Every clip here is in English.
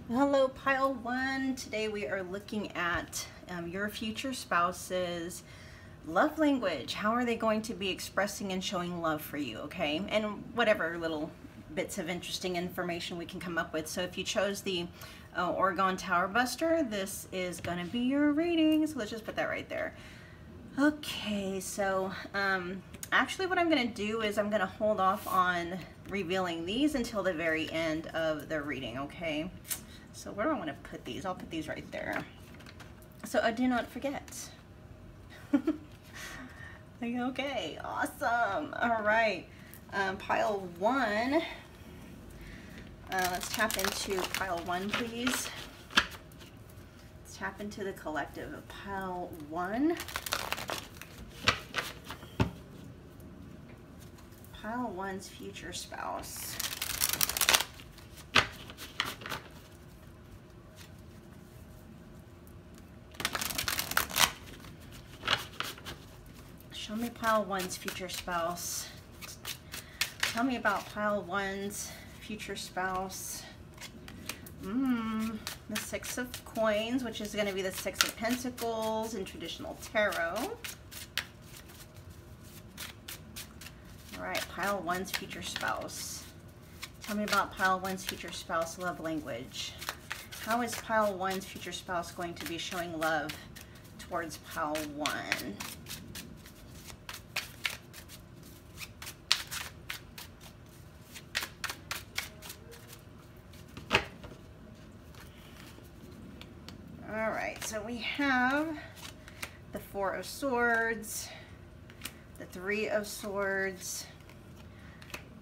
Hello, pile one. Today we are looking at your future spouse's love language. How are they going to be expressing and showing love for you, okay? And whatever little bits of interesting information we can come up with. So if you chose the Orgonite Tower Buster, this is going to be your reading. So let's just put that right there. Okay, so actually what I'm going to do is I'm going to hold off on revealing these until the very end of the reading, okay? So where do I want to put these? I'll put these right there. So I do not forget. Okay, awesome. All right, pile one. Let's tap into pile one, please. Let's tap into the collective of pile one. Pile one's future spouse. Show me pile one's future spouse. Tell me about pile one's future spouse. The Six of Coins, which is going to be the Six of Pentacles in traditional tarot. All right, pile one's future spouse. Tell me about pile one's future spouse love language. How is pile one's future spouse going to be showing love towards pile one? All right, so we have the Four of Swords, the Three of Swords,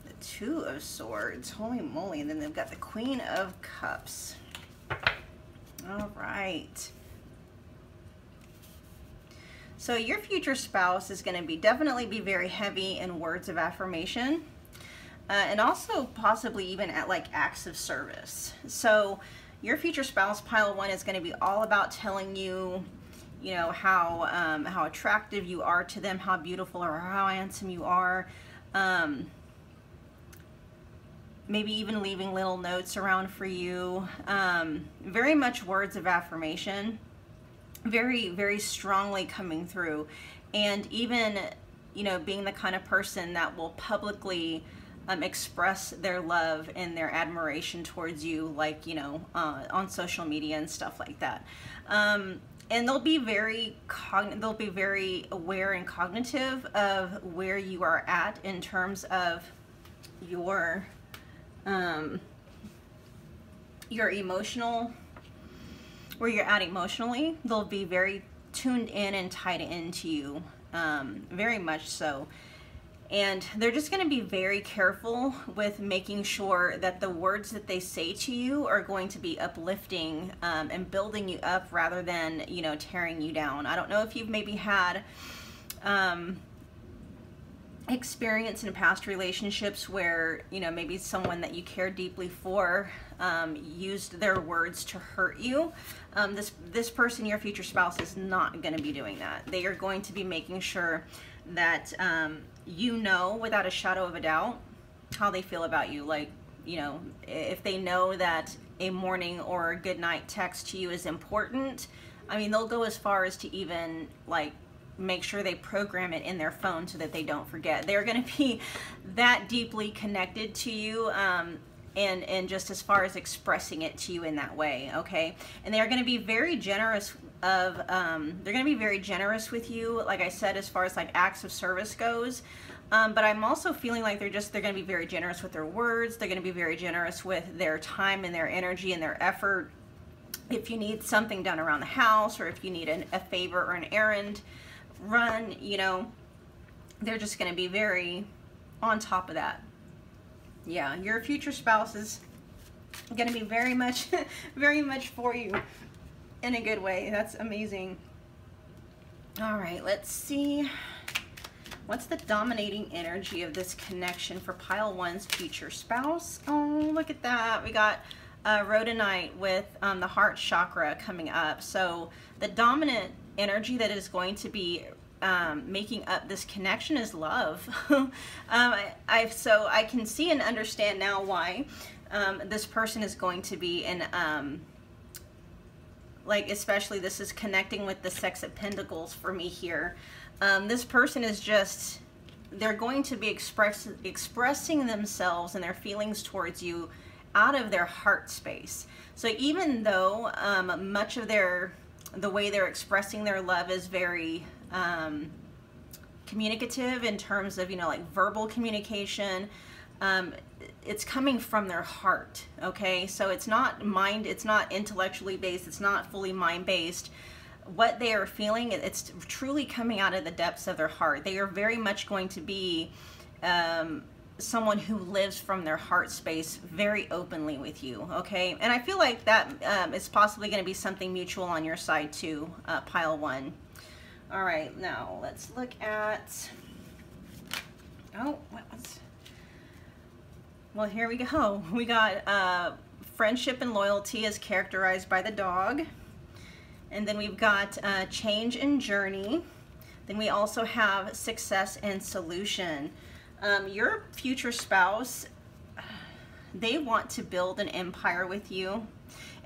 the Two of Swords, holy moly, and then they've got the Queen of Cups. All right. So your future spouse is going to definitely be very heavy in words of affirmation, and also possibly even at like acts of service. So your future spouse, pile one, is going to be all about telling you, you know, how attractive you are to them, how beautiful or how handsome you are. Maybe even leaving little notes around for you. Very much words of affirmation. Very, very strongly coming through. And even, you know, being the kind of person that will publicly express their love and their admiration towards you, like, you know, on social media and stuff like that. And they'll be very aware and cognitive of where you are at in terms of your emotional, where you're at emotionally. They'll be very tuned in and tied into you, very much so. And they're just going to be very careful with making sure that the words that they say to you are going to be uplifting and building you up rather than, you know, tearing you down. I don't know if you've maybe had experience in past relationships where, you know, maybe someone that you care deeply for used their words to hurt you. This person, your future spouse, is not going to be doing that. They are going to be making sure that you know without a shadow of a doubt how they feel about you. Like, you know, if they know that a morning or a good night text to you is important, I mean, they'll go as far as to even like make sure they program it in their phone so that they don't forget. They're going to be that deeply connected to you, and just as far as expressing it to you in that way, okay? And they're going to be very generous of, they're going to be very generous with you, like I said, as far as like acts of service goes. But I'm also feeling like they're going to be very generous with their words. They're going to be very generous with their time and their energy and their effort. If you need something done around the house, or if you need a favor or an errand run, you know, they're just going to be very on top of that. Yeah, your future spouse is going to be very much for you in a good way. That's amazing. All right, let's see. What's the dominating energy of this connection for pile one's future spouse? Oh, look at that. We got Rhodonite with the heart chakra coming up. So the dominant energy that is going to be making up this connection is love. So I can see and understand now why This person is going to be in, like, especially this is connecting with the Six of Pentacles for me here. This person is just, they're going to be expressing themselves and their feelings towards you out of their heart space. So even though much of the way they're expressing their love is very communicative in terms of, you know, like verbal communication, it's coming from their heart, okay? So it's not intellectually based, it's not fully mind based. What they are feeling, it's truly coming out of the depths of their heart. They are very much going to be someone who lives from their heart space very openly with you, okay? And I feel like that is possibly going to be something mutual on your side too, pile one. All right, now let's look at, well, here we go. We got friendship and loyalty is characterized by the dog. And then we've got change and journey. Then we also have success and solution. Your future spouse, they want to build an empire with you.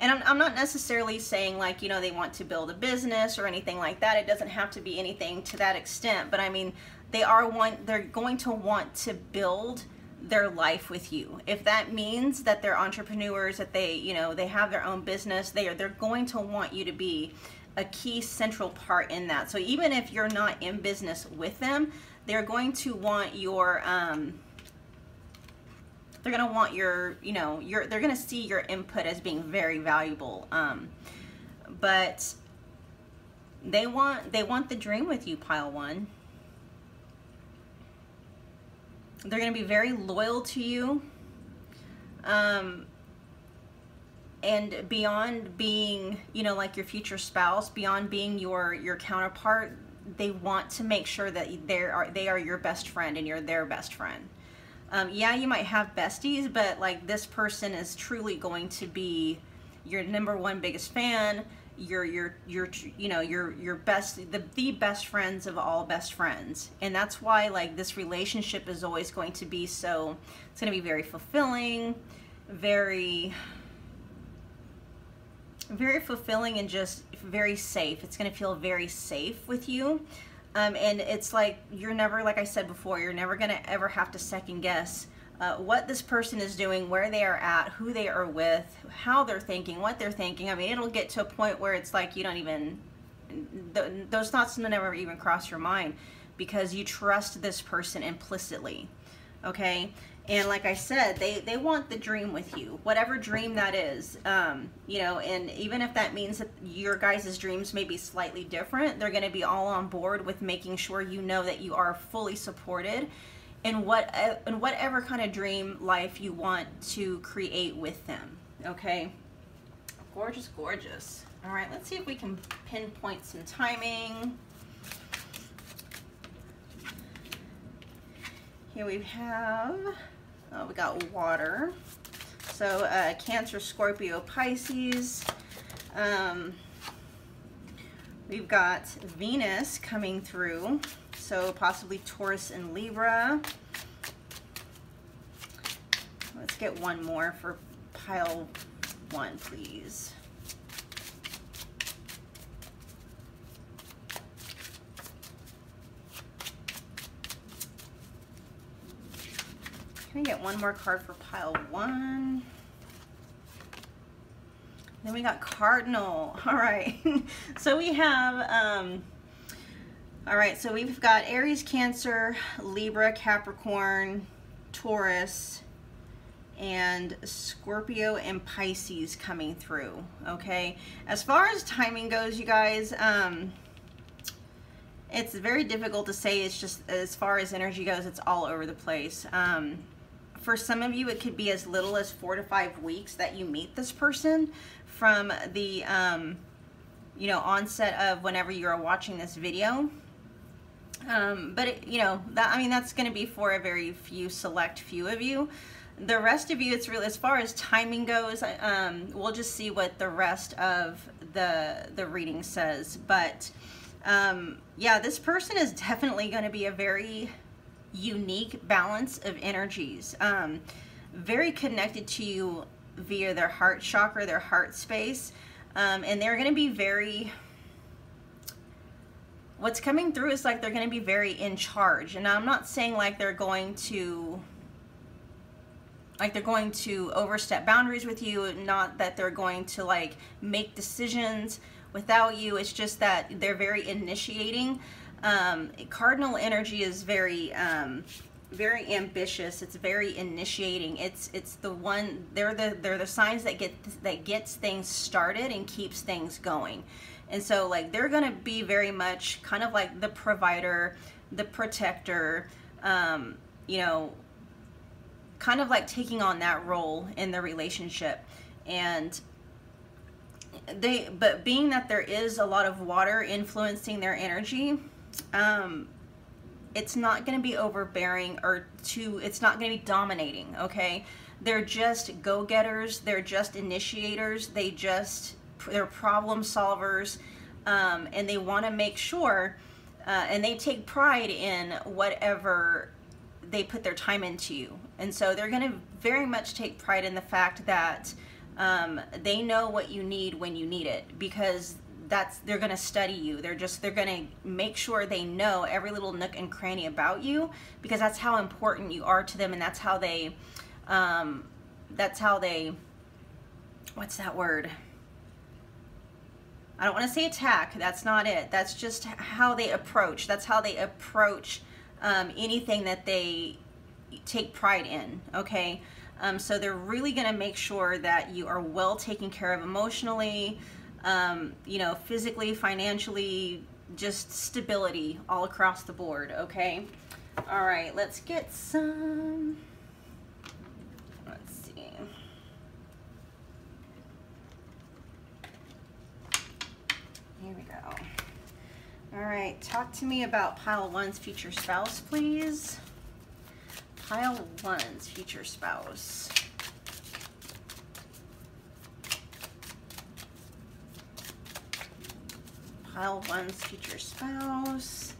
And I'm not necessarily saying, like, you know, they want to build a business or anything like that. It doesn't have to be anything to that extent. But I mean, they're going to want to build their life with you. If that means that they're entrepreneurs, that they, you know, they have their own business, they're going to want you to be a key central part in that. So even if you're not in business with them, they're going to want your they're going to want your, you know, they're going to see your input as being very valuable. But they want the dream with you, pile one. They're going to be very loyal to you. And beyond being, you know, like your future spouse, beyond being your counterpart, they want to make sure that they are your best friend and you're their best friend. Yeah, you might have besties, but like this person is truly going to be your #1 biggest fan. Your best, the best friends of all best friends. And that's why, like, this relationship is always going to be so, it's going to be very fulfilling, very fulfilling, and just very safe. It's going to feel very safe with you. And it's like, you're never, like I said before, you're never going to ever have to second guess what this person is doing, where they are at, who they are with, how they're thinking, what they're thinking. I mean, it'll get to a point where it's like you don't even, those thoughts will never even cross your mind, because you trust this person implicitly, okay? And like I said, they want the dream with you, whatever dream that is, you know, and even if that means that your guys' dreams may be slightly different, they're going to be all on board with making sure you know that you are fully supported in whatever kind of dream life you want to create with them, okay? Gorgeous, gorgeous. All right, let's see if we can pinpoint some timing. Here we have, we got water. So Cancer, Scorpio, Pisces. We've got Venus coming through. So possibly Taurus and Libra. Let's get one more for pile one, please. Can I get one more card for pile one? Then we got Cardinal. All right. So we have, all right, so we've got Aries, Cancer, Libra, Capricorn, Taurus, and Scorpio and Pisces coming through, okay? As far as timing goes, you guys, it's very difficult to say. It's just, as far as energy goes, it's all over the place. For some of you, it could be as little as 4 to 5 weeks that you meet this person from the, you know, onset of whenever you are watching this video. But it, you know, that, I mean, that's going to be for a very select few of you. The rest of you, it's really, as far as timing goes, we'll just see what the rest of the reading says. But yeah, this person is definitely going to be a very unique balance of energies. very connected to you via their heart chakra, their heart space, and they're going to be very, what's coming through is like they're going to be very in charge. And I'm not saying like they're going to overstep boundaries with you, not that they're going to like make decisions without you. It's just that they're very initiating. Cardinal energy is very very ambitious. It's very initiating. It's the one, they're the signs that gets things started and keeps things going. And so like they're going to be very much kind of like the provider, the protector, you know, kind of like taking on that role in the relationship. And but being that there is a lot of water influencing their energy, it's not going to be overbearing it's not going to be dominating, okay? They're just go-getters, they're just initiators, they're problem solvers, and they want to make sure, and they take pride in whatever they put their time into you. And so they're going to very much take pride in the fact that they know what you need when you need it, because they're going to study you. They're going to make sure they know every little nook and cranny about you, because that's how important you are to them. And that's how they what's that word? I don't want to say attack. That's not it. That's just how they approach. That's how they approach anything that they take pride in, okay? So they're really going to make sure that you are well taken care of emotionally, you know, physically, financially, just stability all across the board, okay? All right, let's get some, let's see. Here we go. All right, talk to me about pile one's future spouse, please. Pile one's future spouse. Pile one's future spouse.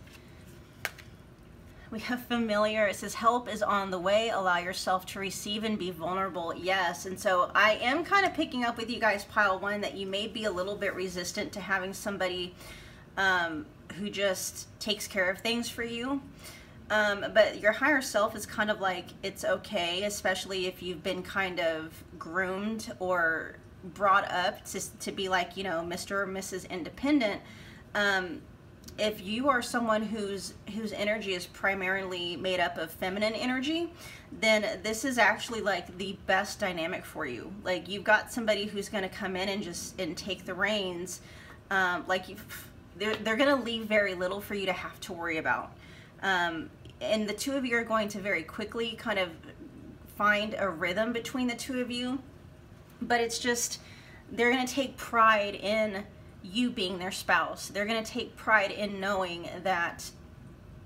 We have familiar. It says help is on the way. Allow yourself to receive and be vulnerable. Yes. And so I am kind of picking up with you guys, pile one, that you may be a little bit resistant to having somebody who just takes care of things for you. But your higher self is kind of like, it's okay, especially if you've been kind of groomed or brought up to be like, you know, Mr. or Mrs. Independent. If you are someone whose energy is primarily made up of feminine energy, then this is actually like the best dynamic for you. Like, you've got somebody who's going to come in and take the reins. Like, they're going to leave very little for you to have to worry about. And the two of you are going to very quickly kind of find a rhythm between the two of you. But it's just, they're going to take pride in you being their spouse. They're going to take pride in knowing that,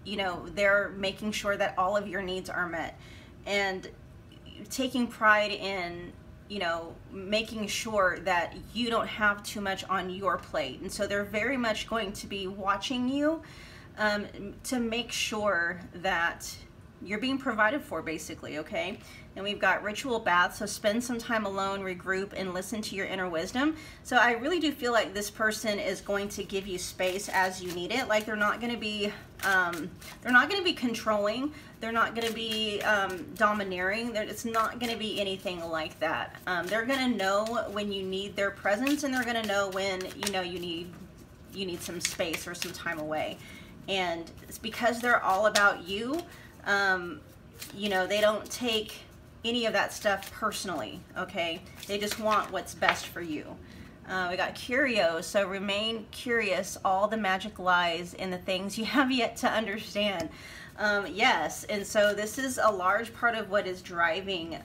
you know, they're making sure that all of your needs are met, and taking pride in, you know, making sure that you don't have too much on your plate. And so they're very much going to be watching you to make sure that you're being provided for, basically, okay? And we've got ritual baths, so spend some time alone, regroup, and listen to your inner wisdom. So I really do feel like this person is going to give you space as you need it. Like, they're not going to be controlling. They're not going to be domineering. It's not going to be anything like that. They're going to know when you need their presence, and they're going to know when, you know, you need some space or some time away. And it's because they're all about you. You know, they don't take any of that stuff personally, okay? They just want what's best for you. We got curious, so remain curious. All the magic lies in the things you have yet to understand. Yes, and so this is a large part of what is driving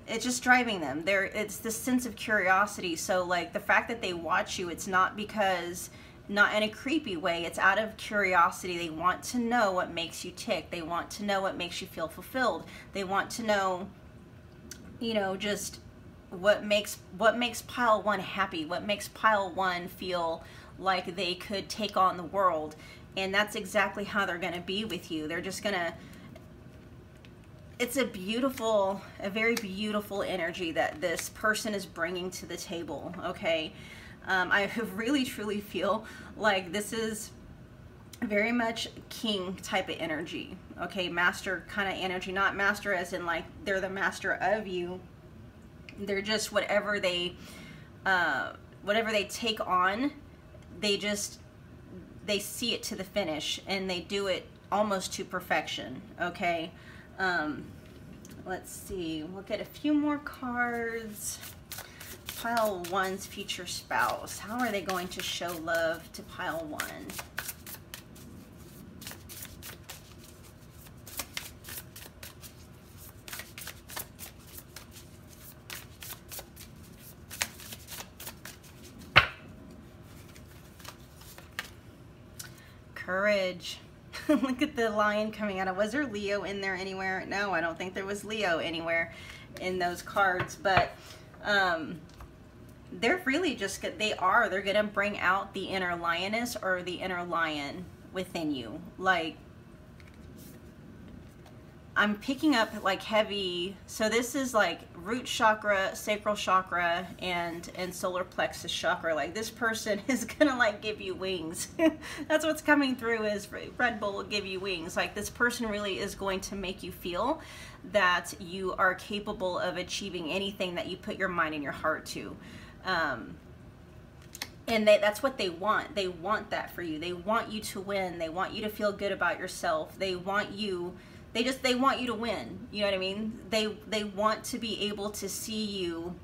it's just driving them. It's this sense of curiosity. So like the fact that they watch you, it's not because, not in a creepy way, it's out of curiosity. They want to know what makes you tick. They want to know what makes you feel fulfilled. They want to know, you know, just what makes pile one happy, what makes pile one feel like they could take on the world. And that's exactly how they're going to be with you. They're just going to, it's a very beautiful energy that this person is bringing to the table, okay? I really truly feel like this is very much king type of energy, okay? Master kind of energy, not master as in like they're the master of you. They're just whatever they take on, they see it to the finish, and they do it almost to perfection, okay? Let's see, we'll get a few more cards. Pile 1's future spouse. How are they going to show love to pile 1? Courage. Look at the lion coming out. Was there Leo in there anywhere? No, I don't think there was Leo anywhere in those cards, but they're really just, they're gonna bring out the inner lioness or the inner lion within you. Like, I'm picking up like heavy, so this is like root chakra, sacral chakra, and solar plexus chakra. Like, this person is gonna like give you wings. That's what's coming through, is Red Bull will give you wings. Like, this person really is going to make you feel that you are capable of achieving anything that you put your mind and your heart to. And that's what they want. They want that for you. They want you to win. They want you to feel good about yourself. They want you, they want you to win. You know what I mean? They want to be able to see you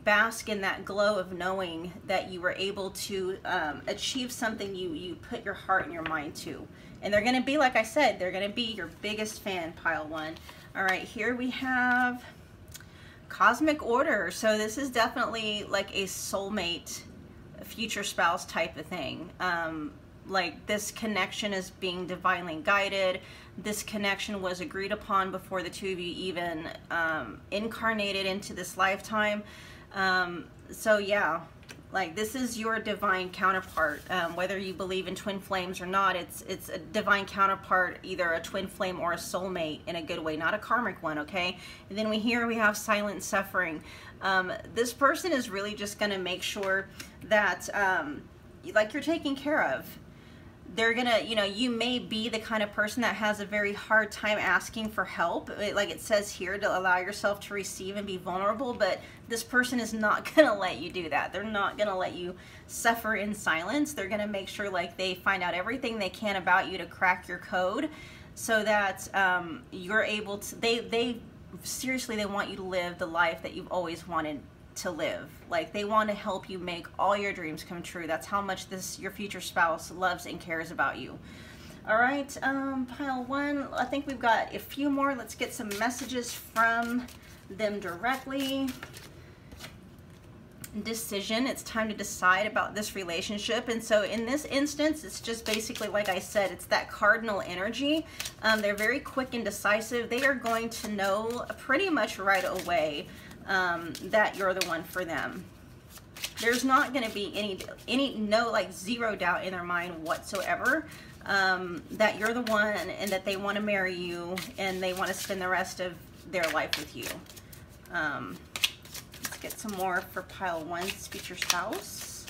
bask in that glow of knowing that you were able to achieve something you put your heart and your mind to. And they're going to be, like I said, they're going to be your biggest fan, pile 1. All right, here we have Cosmic Order. So this is definitely like a soulmate, future spouse type of thing. Like, this connection is being divinely guided. This connection was agreed upon before the two of you even incarnated into this lifetime. So yeah, like, this is your divine counterpart. Whether you believe in twin flames or not, it's a divine counterpart, either a twin flame or a soulmate in a good way, not a karmic one, okay? And then we have silent suffering. This person is really just going to make sure that like, you're taken care of. They're gonna, you may be the kind of person that has a very hard time asking for help, like it says here, to allow yourself to receive and be vulnerable, but this person is not gonna let you do that. They're not gonna let you suffer in silence. They're gonna make sure, like, they find out everything they can about you to crack your code, so that you're able to, they seriously, they want you to live the life that you've always wanted to live. Like, they want to help you make all your dreams come true. That's how much your future spouse loves and cares about you. All right, pile 1, I think we've got a few more. Let's get some messages from them directly. Decision. It's time to decide about this relationship. And so in this instance, it's just basically, like I said, it's that cardinal energy. They're very quick and decisive. They are going to know pretty much right away that you're the one for them. There's not going to be like, zero doubt in their mind whatsoever that you're the one, and that they want to marry you, and they want to spend the rest of their life with you. Let's get some more for pile 1's future spouse.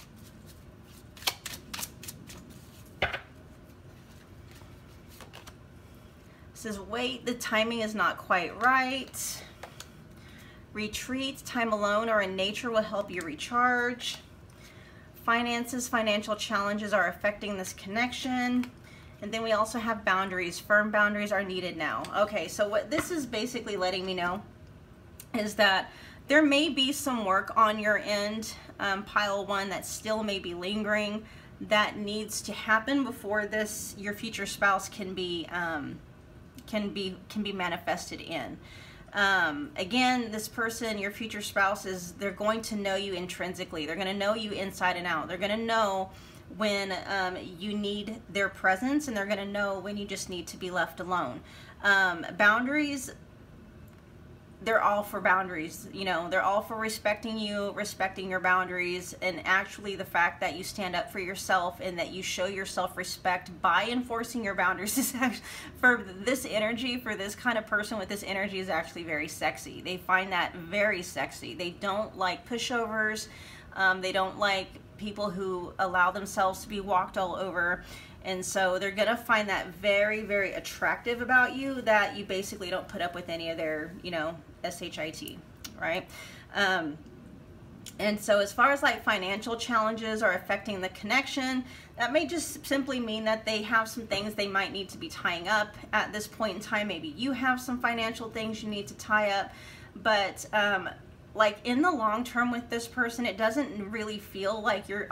It says, wait, the timing is not quite right. Retreat, time alone or in nature will help you recharge. Finances, financial challenges are affecting this connection. And then we also have boundaries. Firm boundaries are needed now. Okay, so what this is basically letting me know is that there may be some work on your end, pile 1, that still may be lingering, that needs to happen before your future spouse can be manifested in. Again, this person, your future spouse, they're going to know you intrinsically. They're going to know you inside and out. They're going to know when you need their presence, and they're going to know when you just need to be left alone. Boundaries, they're all for boundaries. You know, they're all for respecting you, respecting your boundaries, and actually the fact that you stand up for yourself and that you show your self-respect by enforcing your boundaries is actually, for this energy, for this kind of person with this energy, is actually very sexy. They find that very sexy. They don't like pushovers. They don't like people who allow themselves to be walked all over. And so they're going to find that very, very attractive about you, that you basically don't put up with any of their, you know, SHIT, right? And so as far as like financial challenges are affecting the connection, that may just simply mean that they have some things they might need to be tying up at this point in time. Maybe you have some financial things you need to tie up, but like in the long term with this person, it doesn't really feel like you're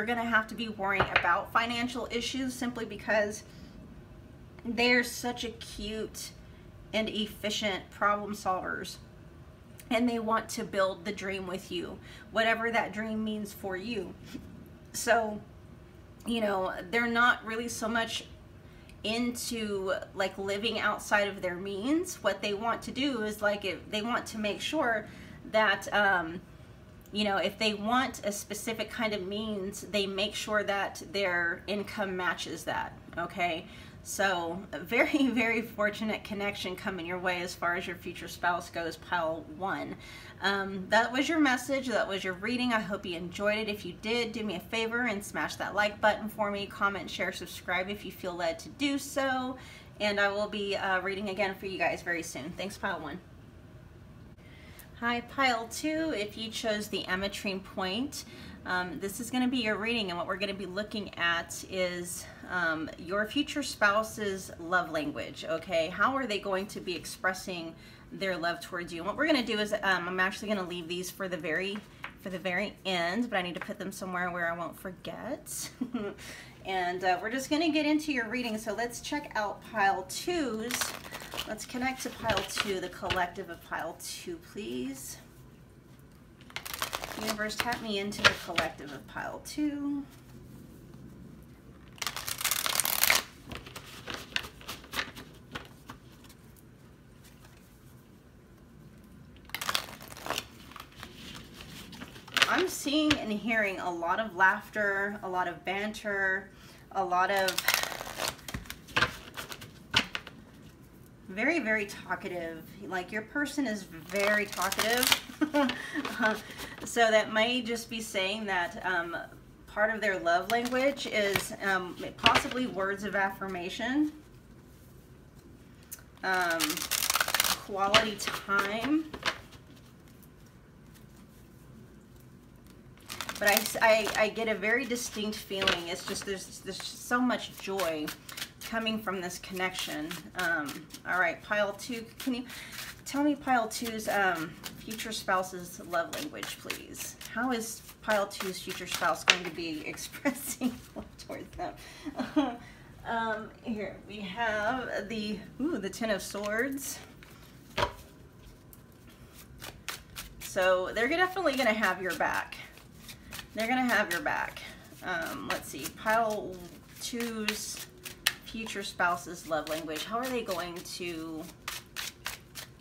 gonna have to be worrying about financial issues, simply because they're such a cute and efficient problem solvers, and they want to build the dream with you, whatever that dream means for you. So, you know, they're not really so much into like living outside of their means. What they want to do is like, if they want to make sure that you know, if they want a specific kind of means, they make sure that their income matches that. Okay, so a very, very fortunate connection coming your way as far as your future spouse goes, pile 1. That was your message. That was your reading. I hope you enjoyed it. If you did, do me a favor and smash that like button for me. Comment, share, subscribe if you feel led to do so, and I will be reading again for you guys very soon. Thanks, pile 1. Hi, pile 2. If you chose the Ametrine Point, this is going to be your reading, and what we're going to be looking at is your future spouse's love language. Okay, how are they going to be expressing their love towards you? And what we're going to do is I'm actually going to leave these for the very end, but I need to put them somewhere where I won't forget. And we're just going to get into your reading. So let's check out pile 2's. Let's connect to pile 2, the collective of pile 2, please. Universe, tap me into the collective of pile 2. I'm seeing and hearing a lot of laughter, a lot of banter, a lot of very, very talkative. Like your person is very talkative. So that may just be saying that part of their love language is possibly words of affirmation, quality time. But I get a very distinct feeling. It's just there's so much joy coming from this connection. All right, pile 2. Can you tell me pile 2's future spouse's love language, please? How is pile 2's future spouse going to be expressing love towards them? Here we have the 10 of Swords. So they're definitely going to have your back. They're going to have your back. Let's see, pile 2's future spouse's love language. How are they going to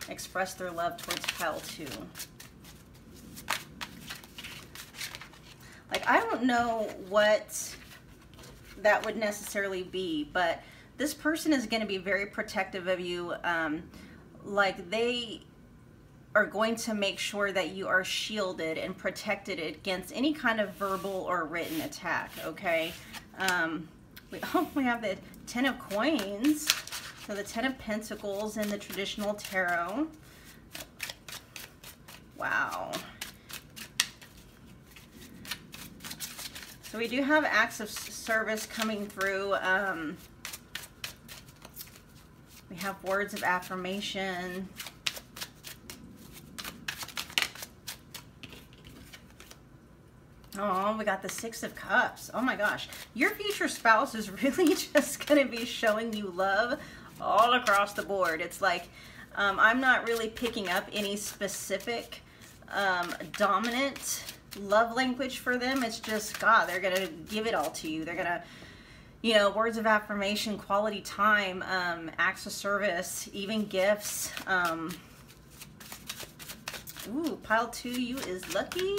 express their love towards pile 2? Like, I don't know what that would necessarily be, but this person is going to be very protective of you. Like, they are going to make sure that you are shielded and protected against any kind of verbal or written attack, okay? We have the 10 of Coins, so the 10 of Pentacles in the traditional tarot. Wow. So we do have acts of service coming through. We have words of affirmation. Oh, we got the 6 of Cups. Oh my gosh. Your future spouse is really just going to be showing you love all across the board. It's like, I'm not really picking up any specific dominant love language for them. It's just, God, they're going to give it all to you. They're going to, you know, words of affirmation, quality time, acts of service, even gifts. Ooh, pile 2, you is lucky.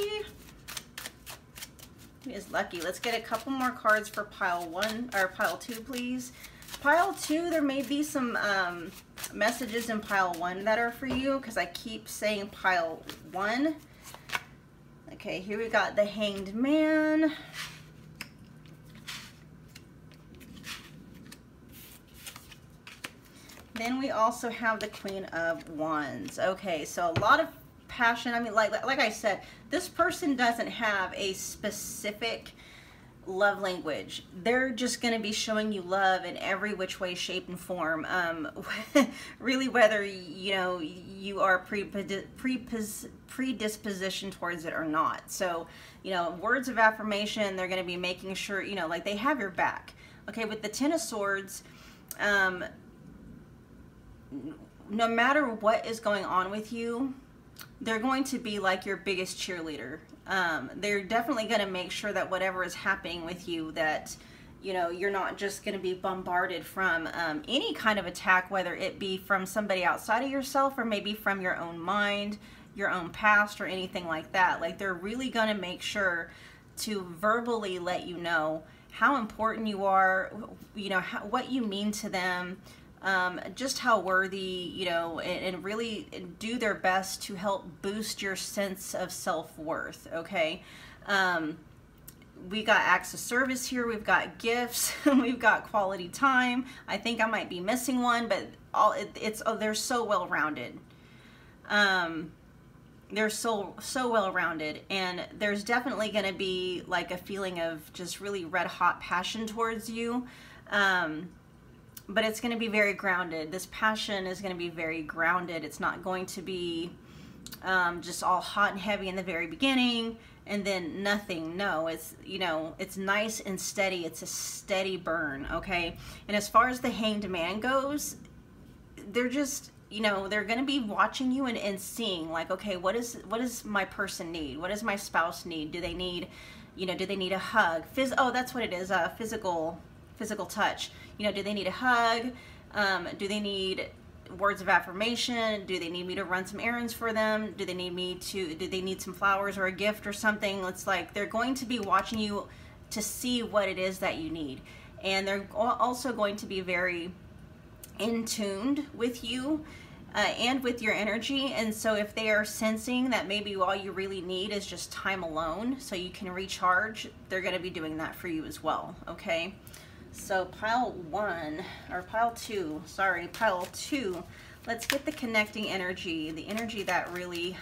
You is lucky. Let's get a couple more cards for pile 1 or pile 2, please. Pile 2, there may be some messages in pile 1 that are for you because I keep saying pile 1. Okay, here we got the Hanged Man. Then we also have the Queen of Wands. Okay, so a lot of passion. I mean, like I said, this person doesn't have a specific love language. They're just going to be showing you love in every which way, shape, and form. Really, whether you know you are predispositioned towards it or not. So, you know, words of affirmation. They're going to be making sure, you know, like they have your back. Okay, with the Ten of Swords, no matter what is going on with you, they're going to be like your biggest cheerleader. They're definitely going to make sure that whatever is happening with you, that, you know, you're not just going to be bombarded from any kind of attack, whether it be from somebody outside of yourself or maybe from your own mind, your own past, or anything like that. Like, they're really going to make sure to verbally let you know how important you are, you know, what you mean to them, just how worthy, you know, and really do their best to help boost your sense of self-worth. Okay, we got acts of service here, we've got gifts, we've got quality time. I think I might be missing one, but they're so well-rounded. They're so well-rounded, and there's definitely going to be like a feeling of just really red-hot passion towards you. But it's going to be very grounded. This passion is going to be very grounded. It's not going to be just all hot and heavy in the very beginning and then nothing. No, it's, you know, it's nice and steady. It's a steady burn, okay? And as far as the Hanged Man goes, they're just, you know, they're going to be watching you and seeing like, okay, what does my person need? What does my spouse need? Do they need, you know, do they need a hug? Oh, that's what it is, physical touch. You know, do they need a hug? Do they need words of affirmation? Do they need me to run some errands for them? Do they need some flowers or a gift or something? It's like they're going to be watching you to see what it is that you need. And they're also going to be very in tuned with you and with your energy. And so if they are sensing that maybe all you really need is just time alone so you can recharge, they're going to be doing that for you as well, okay? So pile 2, let's get the connecting energy, the energy that really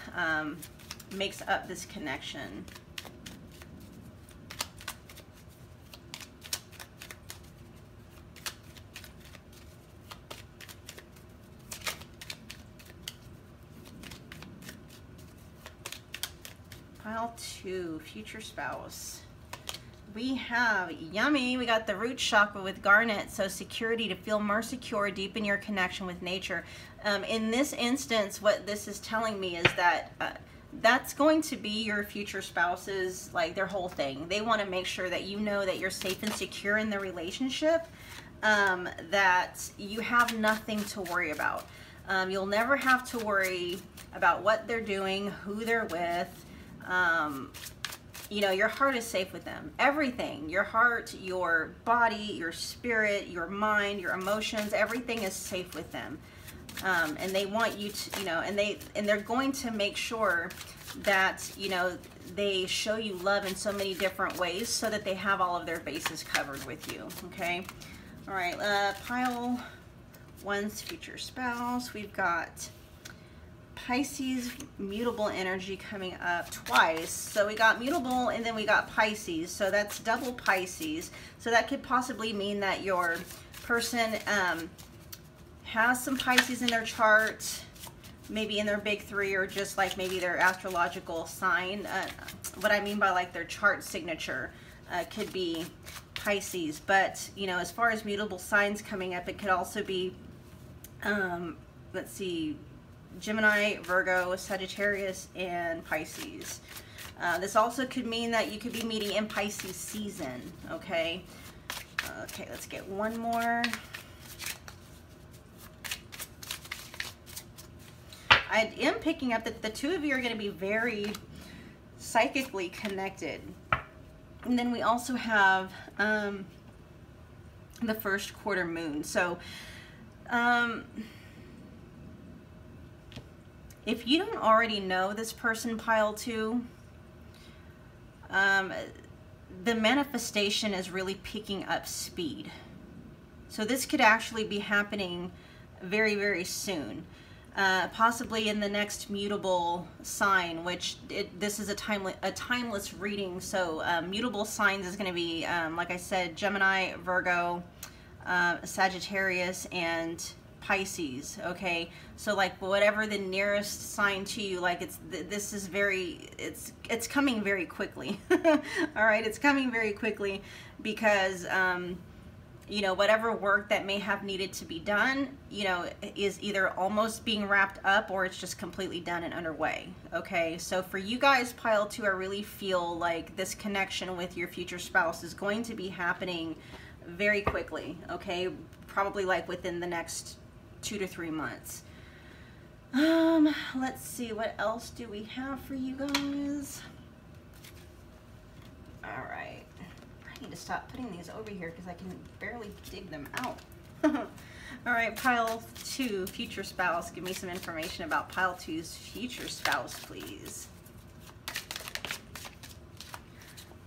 makes up this connection. Pile 2, future spouse. We have, yummy, we got the root chakra with garnet, so security, to feel more secure, deepen your connection with nature. In this instance, what this is telling me is that that's going to be your future spouse's, like, their whole thing. They want to make sure that you know that you're safe and secure in the relationship, that you have nothing to worry about. You'll never have to worry about what they're doing, who they're with. You know, your heart is safe with them. Everything, your heart, your body, your spirit, your mind, your emotions, everything is safe with them. And they want you to, you know, and they're going to make sure that, you know, they show you love in so many different ways so that they have all of their bases covered with you, okay? All right, pile 1's future spouse. We've got Pisces, mutable energy coming up twice. So we got mutable and then we got Pisces. So that's double Pisces. So that could possibly mean that your person has some Pisces in their chart, maybe in their big 3, or just like maybe their astrological sign. What I mean by like their chart signature could be Pisces. But, you know, as far as mutable signs coming up, it could also be, let's see, Gemini, Virgo, Sagittarius, and Pisces. This also could mean that you could be meeting in Pisces season, okay? Okay, let's get one more. I am picking up that the two of you are going to be very psychically connected. And then we also have the first quarter moon. So if you don't already know this person, pile 2, the manifestation is really picking up speed. So this could actually be happening very, very soon. Possibly in the next mutable sign, which this is a timeless reading. So mutable signs is going to be, like I said, Gemini, Virgo, Sagittarius, and Pisces. Okay, so like whatever the nearest sign to you, like this is very, it's coming very quickly. All right, it's coming very quickly because you know, whatever work that may have needed to be done, you know, is either almost being wrapped up or it's just completely done and underway. Okay, so for you guys, pile 2, I really feel like this connection with your future spouse is going to be happening very quickly. Okay, probably like within the next 2 to 3 months. Let's see, what else do we have for you guys? All right. I need to stop putting these over here because I can barely dig them out. All right, pile 2, future spouse. Give me some information about pile 2's future spouse, please.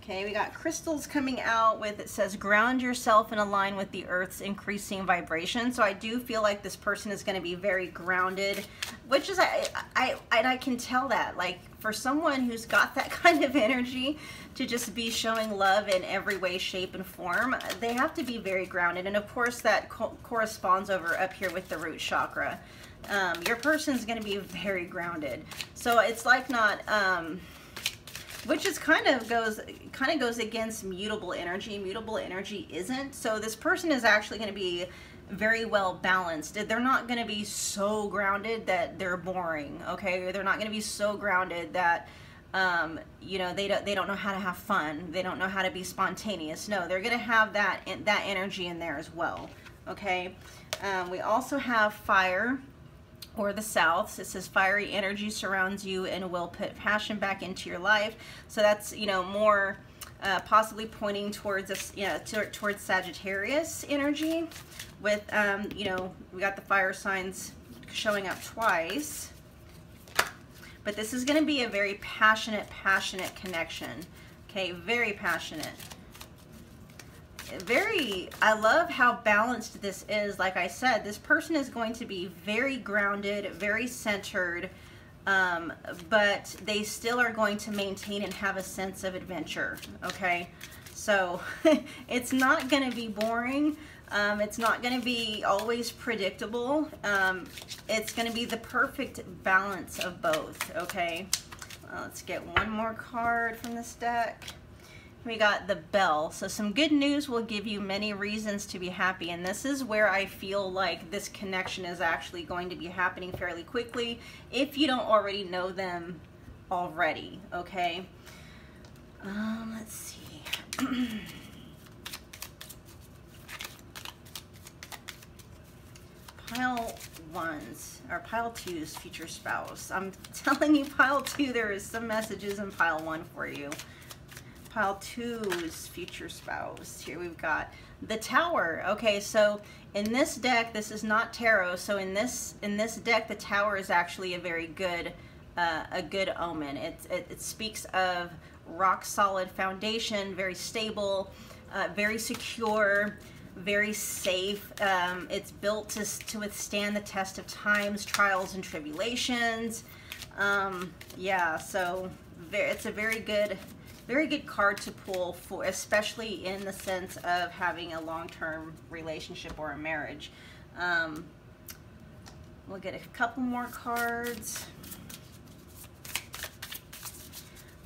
Okay, we got crystals coming out with, it says, ground yourself and align with the earth's increasing vibration. So I do feel like this person is going to be very grounded, which is, I can tell that, like, for someone who's got that kind of energy to just be showing love in every way, shape, and form, they have to be very grounded. And of course that corresponds over up here with the root chakra. Your person's going to be very grounded. So it's like not, which is kind of goes against mutable energy. Mutable energy isn't. So this person is actually going to be very well balanced. They're not going to be so grounded that they're boring. Okay, they're not going to be so grounded that you know, they don't know how to have fun. They don't know how to be spontaneous. No, they're going to have that energy in there as well. Okay, we also have fire, or the south. It says fiery energy surrounds you and will put passion back into your life. So that's, you know, more possibly pointing towards us, you know, towards Sagittarius energy. With you know, we got the fire signs showing up twice. But this is going to be a very passionate connection. Okay, very passionate. I love how balanced this is. Like I said, this person is going to be very grounded, very centered, but they still are going to maintain and have a sense of adventure. Okay, so it's not going to be boring. It's not going to be always predictable. It's going to be the perfect balance of both. Okay, let's get one more card from this deck. We got the Bell. So some good news will give you many reasons to be happy. And this is where I feel like this connection is actually going to be happening fairly quickly if you don't already know them already. Okay, let's see. Pile 1's or pile 2's future spouse. I'm telling you, pile 2, there is some messages in pile 1 for you. Pile 2's future spouse. Here we've got the Tower. Okay, so in this deck, this is not tarot. So in this deck, the Tower is actually a very good omen. It speaks of rock solid foundation, very stable, very secure, very safe. It's built to withstand the test of times, trials, and tribulations. Yeah, so it's a very good card to pull for, especially in the sense of having a long-term relationship or a marriage. We'll get a couple more cards.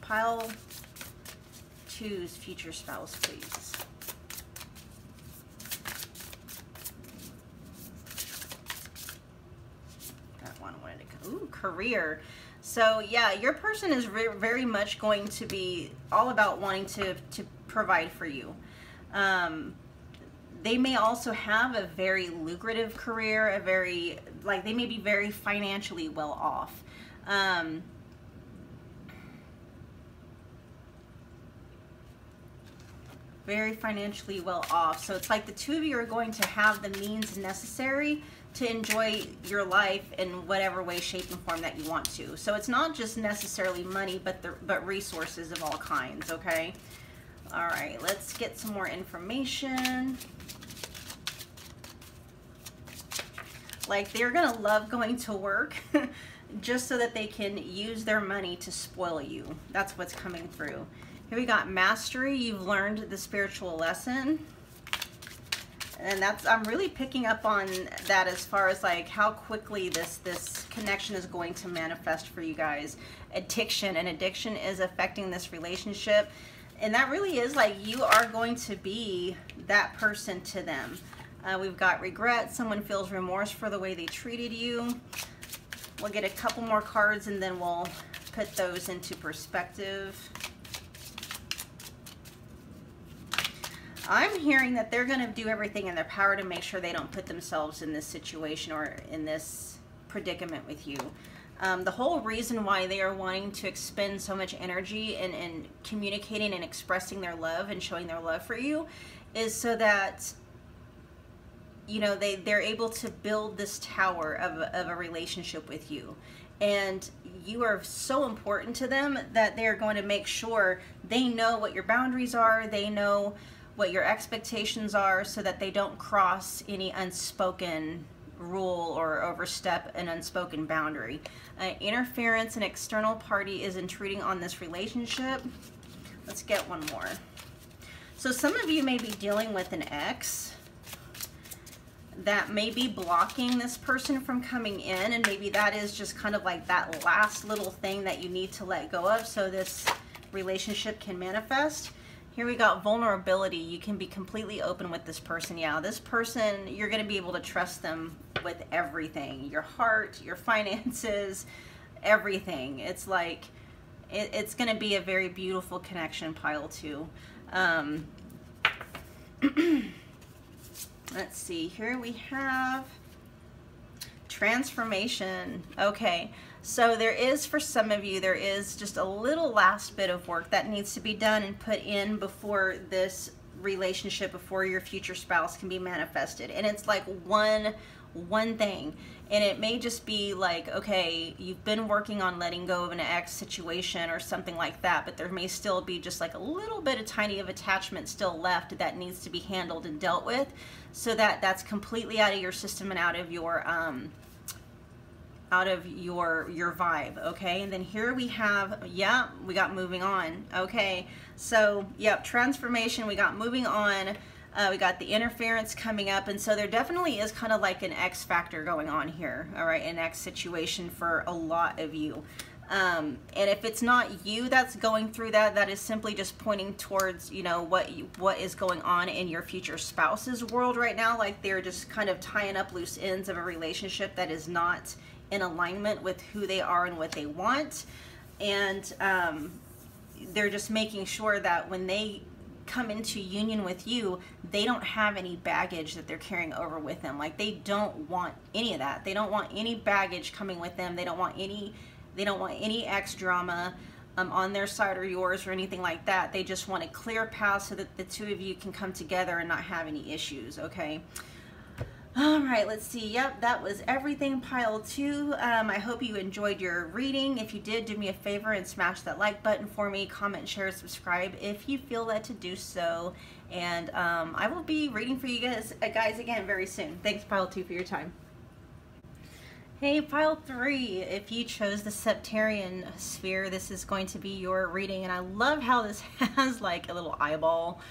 Pile 2's future spouse, please. Ooh, career. So yeah, your person is very much going to be all about wanting to provide for you. they may also have a very lucrative career, a very, like, they may be very financially well off. Very financially well off. So it's like the two of you are going to have the means necessary to enjoy your life in whatever way, shape, and form that you want to. So it's not just necessarily money, but resources of all kinds, okay? All right, let's get some more information. Like, they're gonna love going to work just so that they can use their money to spoil you. That's what's coming through. Here we got mastery. You've learned the spiritual lesson. And that's, I'm really picking up on that as far as like how quickly this connection is going to manifest for you guys. Addiction, and addiction is affecting this relationship. And that really is like, you are going to be that person to them. We've got regret. Someone feels remorse for the way they treated you. We'll get a couple more cards and then we'll put those into perspective. I'm hearing that they're going to do everything in their power to make sure they don't put themselves in this situation or in this predicament with you. The whole reason why they are wanting to expend so much energy in communicating and expressing their love and showing their love for you is so that, you know, they're able to build this tower of a relationship with you. And you are so important to them that they're going to make sure they know what your boundaries are, they know what your expectations are, so that they don't cross any unspoken rule or overstep an unspoken boundary. Interference, an external party is intruding on this relationship. Let's get one more. So some of you may be dealing with an ex that may be blocking this person from coming in, and maybe that is just kind of like that last little thing that you need to let go of so this relationship can manifest. Here we got vulnerability. You can be completely open with this person. Yeah, this person, you're going to be able to trust them with everything. Your heart, your finances, everything. It's like, it's going to be a very beautiful connection, pile two. Let's see. Here we have transformation. Okay. So there is, for some of you, there is just a little last bit of work that needs to be done and put in before this relationship, before your future spouse can be manifested. And it's like one thing. And it may just be like, okay, you've been working on letting go of an ex situation or something like that, but there may still be just like a little bit of tiny of attachment still left that needs to be handled and dealt with, so that that's completely out of your system and out of your vibe. Okay, and then here we have, yeah, we got moving on. Okay, so yep, transformation, we got moving on. We got the interference coming up, and so there definitely is kind of like an X factor going on here. All right, an X situation for a lot of you. And if it's not you that's going through that, that is simply just pointing towards, you know, what is going on in your future spouse's world right now. Like, they're just kind of tying up loose ends of a relationship that is not in alignment with who they are and what they want. And they're just making sure that when they come into union with you, they don't have any baggage that they're carrying over with them. Like, they don't want any of that. They don't want any baggage coming with them. They don't want any ex drama on their side or yours or anything like that. They just want a clear path so that the two of you can come together and not have any issues. Okay. All right, let's see. Yep, that was everything, pile two. I hope you enjoyed your reading. If you did, do me a favor and smash that like button for me. Comment, share, subscribe if you feel led to do so. And I will be reading for you guys again very soon. Thanks, pile two, for your time. Hey, pile three, if you chose the Septarian Sphere, this is going to be your reading. And I love how this has like a little eyeball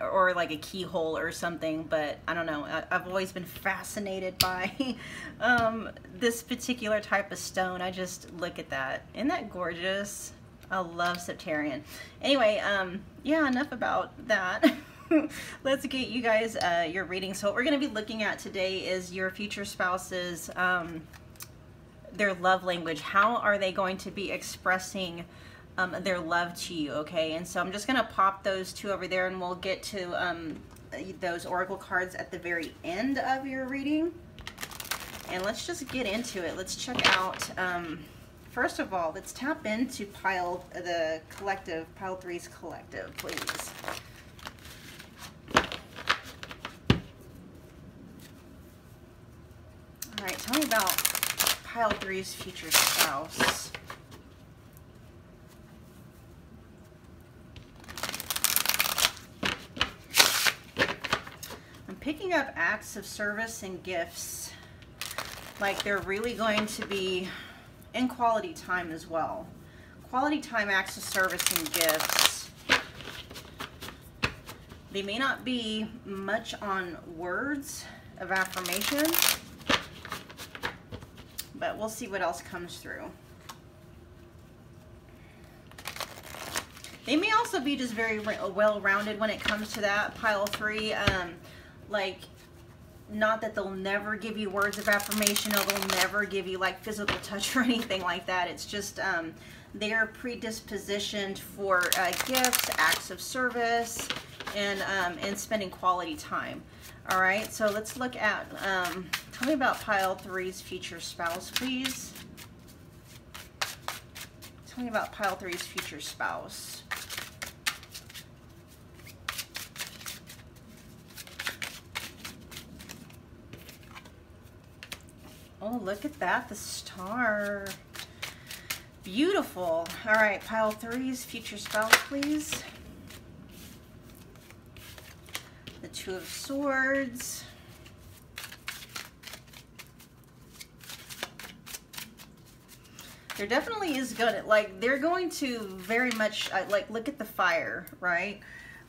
or like a keyhole or something, but I don't know. I've always been fascinated by this particular type of stone. I just look at that. Isn't that gorgeous? I love Septarian. Anyway, yeah, enough about that. Let's get you guys your reading. So what we're going to be looking at today is your future spouse's their love language. How are they going to be expressing their love to you? Okay, and so I'm just gonna pop those two over there, and we'll get to those oracle cards at the very end of your reading. And let's just get into it. Let's check out, first of all, let's tap into pile 3's collective, please. All right, tell me about pile 3's future spouse. I'm picking up acts of service and gifts. Like they're really going to be in quality time as well. Quality time, acts of service and gifts. They may not be much on words of affirmation, but we'll see what else comes through. They may also be just very well-rounded when it comes to that, pile 3. Like, not that they'll never give you words of affirmation, or they'll never give you like physical touch or anything like that. It's just they are predispositioned for gifts, acts of service, and spending quality time. All right, so let's look at, tell me about pile 3's future spouse, please. Tell me about pile 3's future spouse. Oh, look at that, the star. Beautiful. All right, pile 3's future spouse, please. The 2 of Swords. There definitely is gonna, like, they're going to very much, like, look at the fire, right?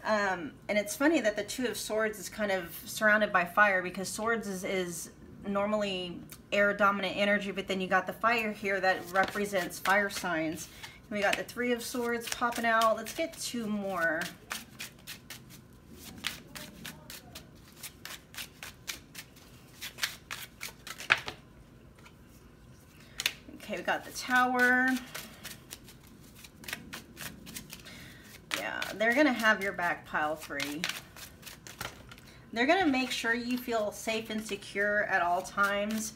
And it's funny that the 2 of Swords is kind of surrounded by fire, because Swords is normally air dominant energy, but then you got the fire here that represents fire signs. And we got the 3 of Swords popping out. Let's get 2 more. Okay, we got the Tower. Yeah, they're gonna have your back, pile 3. They're going to make sure you feel safe and secure at all times.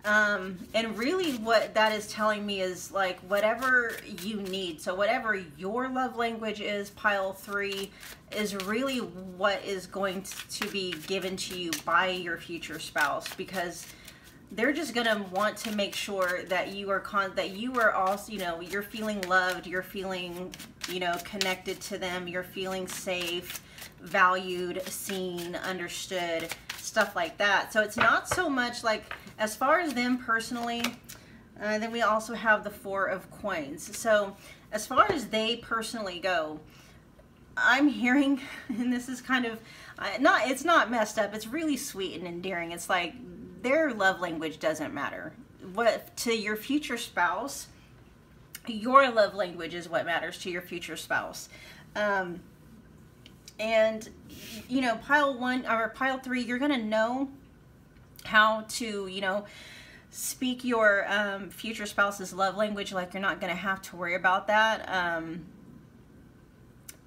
And really what that is telling me is, like, whatever you need. So whatever your love language is, pile 3, is really what is going to be given to you by your future spouse, because they're just going to want to make sure that you are also, you know, you're feeling loved, you're feeling, you know, connected to them, you're feeling safe, valued, seen, understood, stuff like that. So it's not so much like as far as them personally. Then we also have the 4 of Coins. So as far as they personally go, I'm hearing, and this is kind of it's not messed up, it's really sweet and endearing. It's like their love language doesn't matter. What to your future spouse, your love language is what matters to your future spouse. And, you know, pile 1 or pile 3, you're going to know how to, you know, speak your future spouse's love language. Like, you're not going to have to worry about that.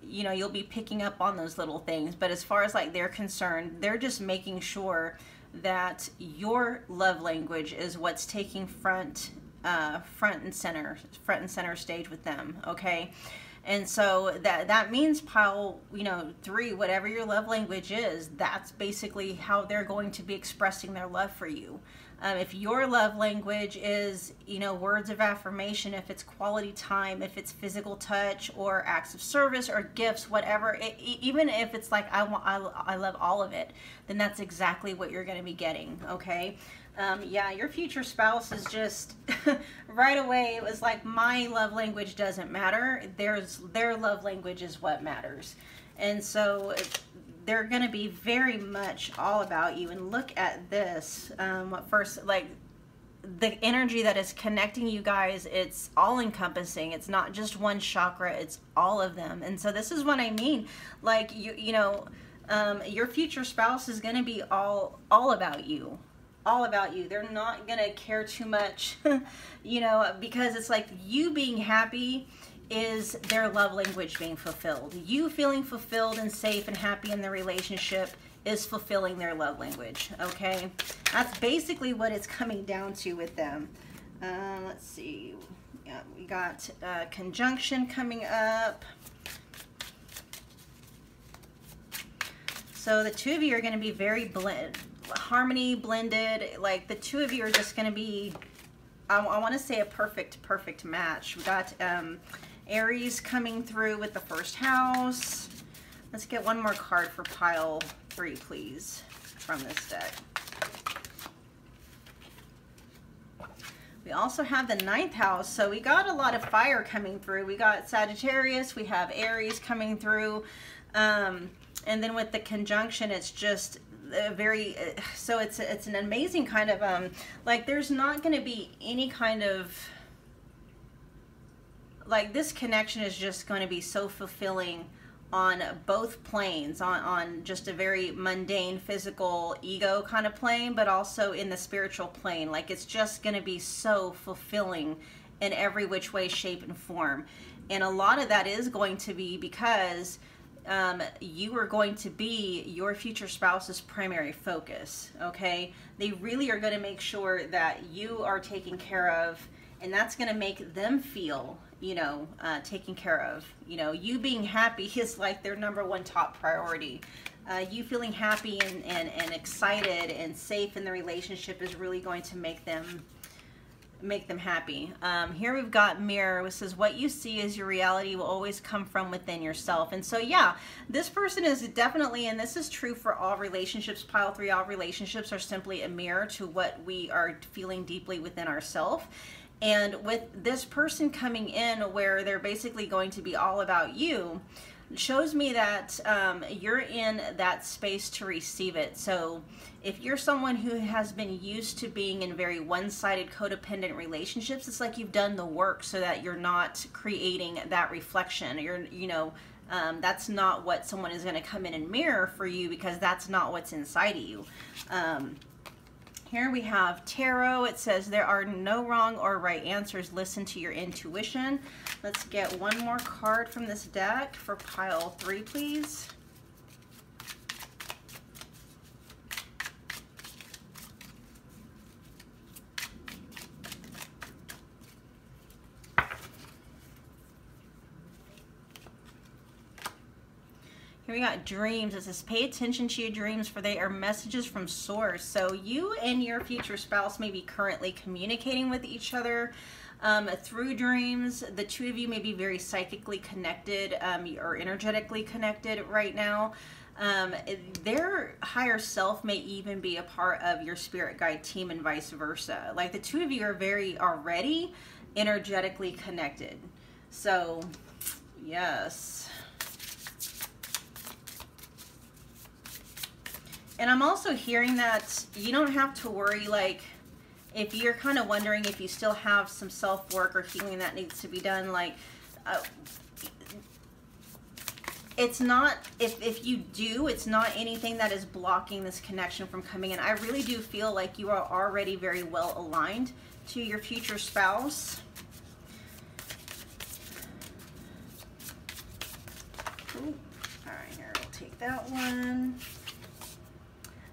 You know, you'll be picking up on those little things. But as far as, like, they're concerned, they're just making sure that your love language is what's taking front and center stage with them, okay? And so that means pile, you know, 3, whatever your love language is, that's basically how they're going to be expressing their love for you. If your love language is, you know, words of affirmation, if it's quality time, if it's physical touch or acts of service or gifts, whatever, even if it's like I love all of it, then that's exactly what you're going to be getting, okay? Yeah, your future spouse is just right away, it was like, my love language doesn't matter. Their love language is what matters. And so they're going to be very much all about you. And look at this. First, like, the energy that is connecting you guys, it's all encompassing. It's not just one chakra, it's all of them. And so this is what I mean. Like, you know, your future spouse is going to be all about you. All about you. They're not going to care too much, you know, because it's like you being happy is their love language being fulfilled. You feeling fulfilled and safe and happy in the relationship is fulfilling their love language, okay? That's basically what it's coming down to with them. Let's see. Yeah, we got conjunction coming up. So the two of you are going to be very harmony blended. Like the two of you are just going to be, I want to say, a perfect match. We got Aries coming through with the first house. Let's get one more card for pile 3, please, from this deck. We also have the 9th house, so we got a lot of fire coming through. We got Sagittarius, we have Aries coming through, and then with the conjunction, it's just very, so it's an amazing kind of, like there's not going to be any kind of, like this connection is just going to be so fulfilling on both planes, on just a very mundane physical ego kind of plane, but also in the spiritual plane. Like it's just going to be so fulfilling in every which way, shape, and form. And a lot of that is going to be because you are going to be your future spouse's primary focus, okay? They really are going to make sure that you are taken care of, and that's going to make them feel, you know, taken care of. You know, you being happy is like their #1 top priority. You feeling happy and excited and safe in the relationship is really going to make them happy. Here we've got mirror, which says what you see is your reality will always come from within yourself. And so yeah, this person is definitely, and this is true for all relationships, pile 3, all relationships are simply a mirror to what we are feeling deeply within ourselves. And with this person coming in where they're basically going to be all about you, shows me that you're in that space to receive it. So if you're someone who has been used to being in very one-sided codependent relationships, it's like you've done the work so that you're not creating that reflection. That's not what someone is going to come in and mirror for you, because that's not what's inside of you. Here we have tarot. It says there are no wrong or right answers. Listen to your intuition. Let's get one more card from this deck for pile 3, please. Here we got dreams. It says pay attention to your dreams, for they are messages from source. So you and your future spouse may be currently communicating with each other through dreams. The two of you may be very psychically connected or energetically connected right now. Their higher self may even be a part of your spirit guide team and vice versa. Like the two of you are already energetically connected. So yes. And I'm also hearing that you don't have to worry, like, if you're kind of wondering if you still have some self-work or healing that needs to be done, like, it's not, if you do, it's not anything that is blocking this connection from coming in. I really do feel like you are already very well aligned to your future spouse. Ooh. All right, here, we'll take that one.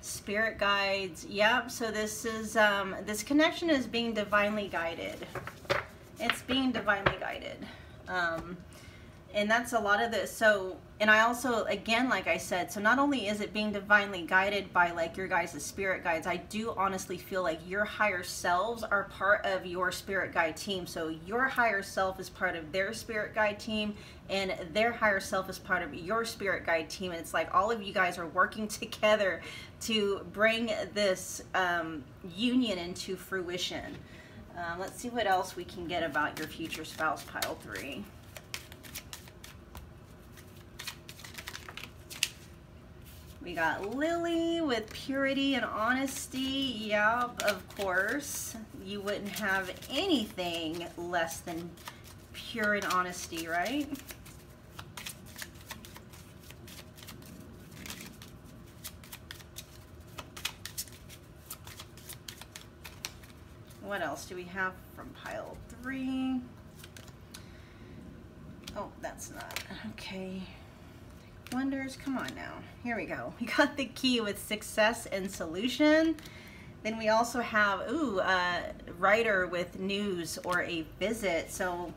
Spirit guides. Yep. So this is this connection is being divinely guided. It's being divinely guided. And that's a lot of this. So, and I also, again, like I said, so not only is it being divinely guided by like your guys' spirit guides, I do honestly feel like your higher selves are part of your spirit guide team. So your higher self is part of their spirit guide team, and their higher self is part of your spirit guide team. And it's like all of you guys are working together to bring this union into fruition. Let's see what else we can get about your future spouse, pile 3. We got Lily with purity and honesty. Yep, of course. You wouldn't have anything less than pure and honesty, right? What else do we have from pile 3? Oh, that's not, okay. Wonders, come on now. Here we go. We got the key with success and solution. Then we also have, ooh, writer with news or a visit. So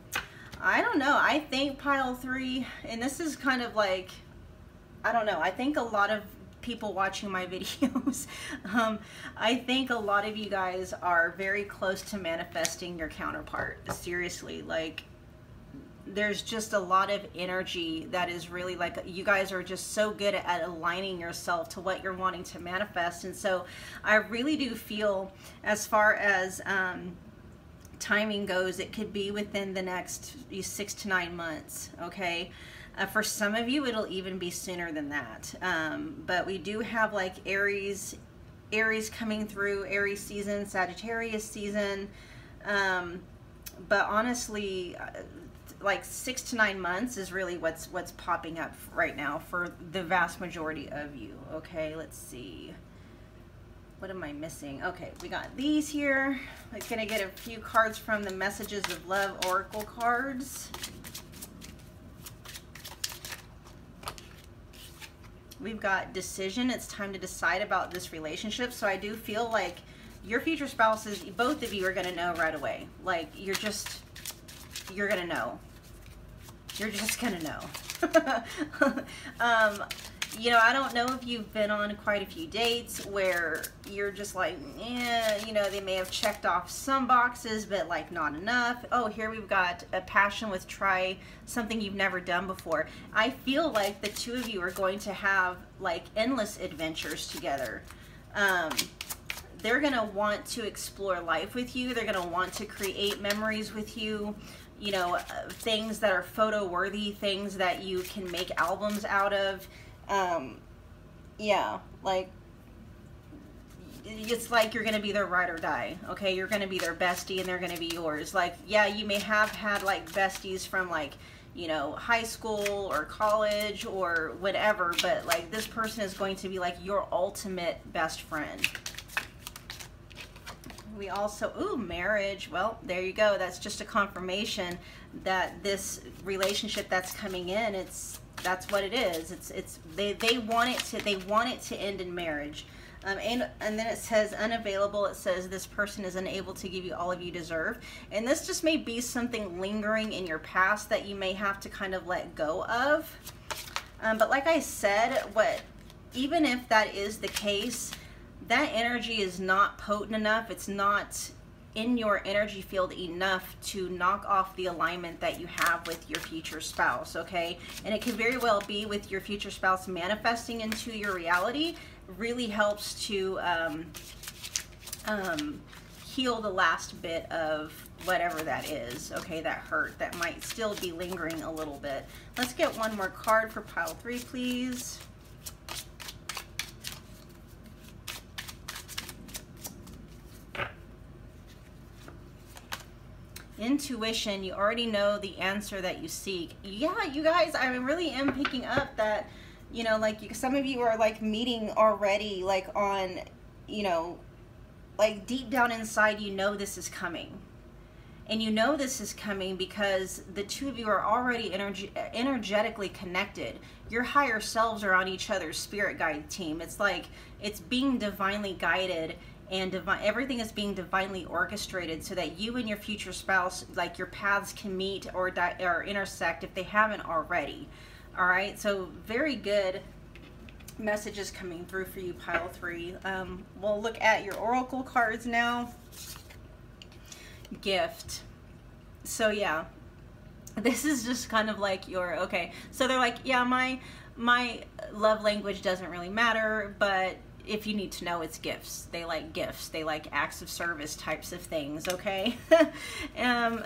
I don't know. I think pile 3, and this is kind of like, I don't know. I think a lot of people watching my videos, I think a lot of you guys are very close to manifesting your counterpart. Seriously, like, there's just a lot of energy that is really like, you guys are just so good at aligning yourself to what you're wanting to manifest. And so I really do feel, as far as timing goes, it could be within the next 6 to 9 months, okay? For some of you, it'll even be sooner than that. But we do have like Aries coming through, Aries season, Sagittarius season. But honestly, like 6 to 9 months is really what's popping up right now for the vast majority of you. Okay, let's see. What am I missing? Okay, we got these here. We're gonna get a few cards from the Messages of Love Oracle cards. We've got decision. It's time to decide about this relationship. So I do feel like your future spouses, both of you are gonna know right away. Like, you're gonna know. You're just gonna know. You know, I don't know if you've been on quite a few dates where you're just like, yeah, you know, they may have checked off some boxes, but like not enough. Oh, here we've got a passion with try something you've never done before. I feel like the two of you are going to have like endless adventures together. They're gonna want to explore life with you. They're gonna want to create memories with you. You know, things that are photo worthy, things that you can make albums out of. Yeah, like, it's like you're gonna be their ride or die, okay? You're gonna be their bestie and they're gonna be yours. Like, yeah, you may have had like besties from like, you know, high school or college or whatever, but like this person is going to be like your ultimate best friend. We also, ooh, marriage. Well, there you go. That's just a confirmation that this relationship that's coming in, that's what it is. They want it to end in marriage. And then it says unavailable. It says this person is unable to give you all of you deserve. And this just may be something lingering in your past that you may have to kind of let go of. But like I said, even if that is the case, that energy is not potent enough. It's not in your energy field enough to knock off the alignment that you have with your future spouse, okay? And it could very well be with your future spouse manifesting into your reality. Really helps to heal the last bit of whatever that is, okay? That hurt that might still be lingering a little bit. Let's get one more card for pile 3, please. Intuition. You already know the answer that you seek. Yeah, you guys, I really am picking up that, you know, like some of you are like meeting already, like on, you know, like deep down inside, you know this is coming. And you know this is coming because the two of you are already energetically connected. Your higher selves are on each other's spirit guide team. It's like it's being divinely guided, and everything is being divinely orchestrated so that you and your future spouse, like your paths can meet or intersect if they haven't already. All right, so very good messages coming through for you, pile 3. We'll look at your oracle cards now. Gift. So yeah, this is just kind of like your, okay, so they're like, yeah, my love language doesn't really matter, but if you need to know, it's gifts. They like gifts. They like acts of service types of things, okay? And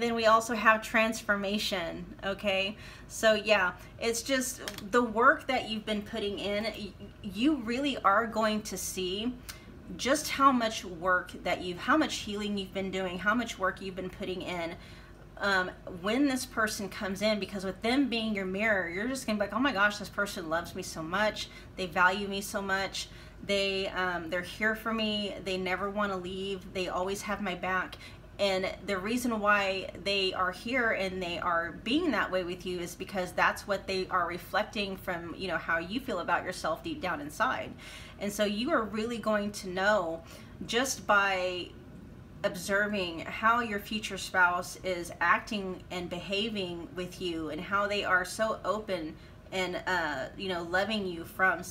then we also have transformation, okay? So yeah, it's just the work that you've been putting in, you really are going to see just how much work that how much healing you've been doing, how much work you've been putting in. When this person comes in, because with them being your mirror, you're just gonna be like, oh my gosh, this person loves me so much, they value me so much, they're here for me, they never want to leave, they always have my back. And the reason why they are here and they are being that way with you is because that's what they are reflecting from, you know, how you feel about yourself deep down inside. And so you are really going to know just by observing how your future spouse is acting and behaving with you, and how they are so open and you know, loving you from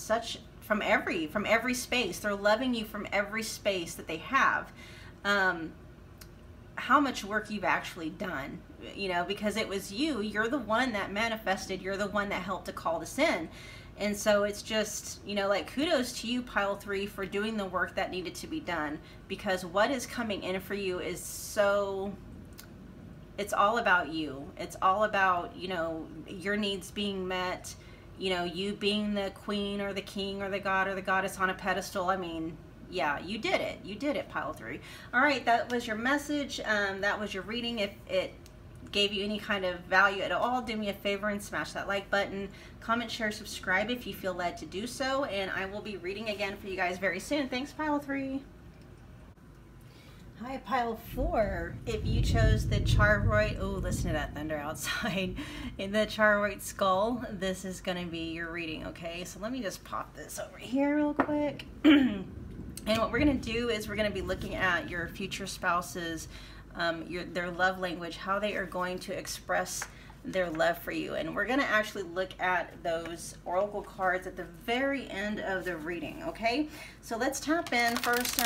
every space. They're loving you from every space that they have. How much work you've actually done, you know, because it was you're the one that manifested, you're the one that helped to call this in. And so it's just, you know, like, kudos to you, pile 3, for doing the work that needed to be done, because what is coming in for you is so, it's all about you. It's all about, you know, your needs being met, you know, you being the queen or the king or the god or the goddess on a pedestal. I mean, yeah, you did it. You did it, pile 3. All right, that was your message. That was your reading. If it gave you any kind of value at all, do me a favor and smash that like button. Comment, share, subscribe if you feel led to do so. And I will be reading again for you guys very soon. Thanks, pile 3. Hi, pile 4. If you chose the Charoite, oh, listen to that thunder outside, in the Charoite Skull, this is going to be your reading, okay? So let me just pop this over here real quick. And what we're going to do is we're going to be looking at your future spouse's, their love language, how they are going to express their love for you. And we're going to actually look at those oracle cards at the very end of the reading, okay? So let's tap in first.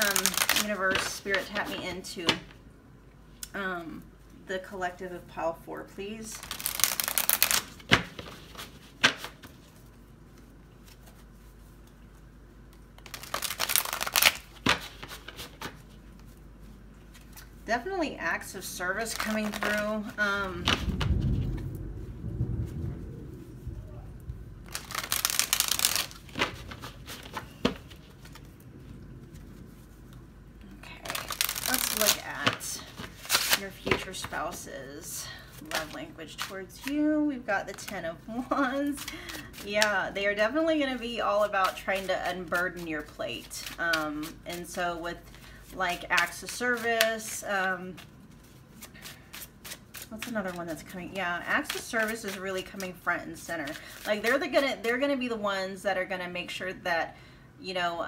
Universe, Spirit, tap me into the collective of pile 4, please. Definitely acts of service coming through. Let's look at your future spouse's love language towards you. We've got the 10 of Wands. Yeah, they are definitely going to be all about trying to unburden your plate. And so with like acts of service, what's another one that's coming? Yeah, acts of service is really coming front and center. Like they're gonna be the ones that are gonna make sure that, you know,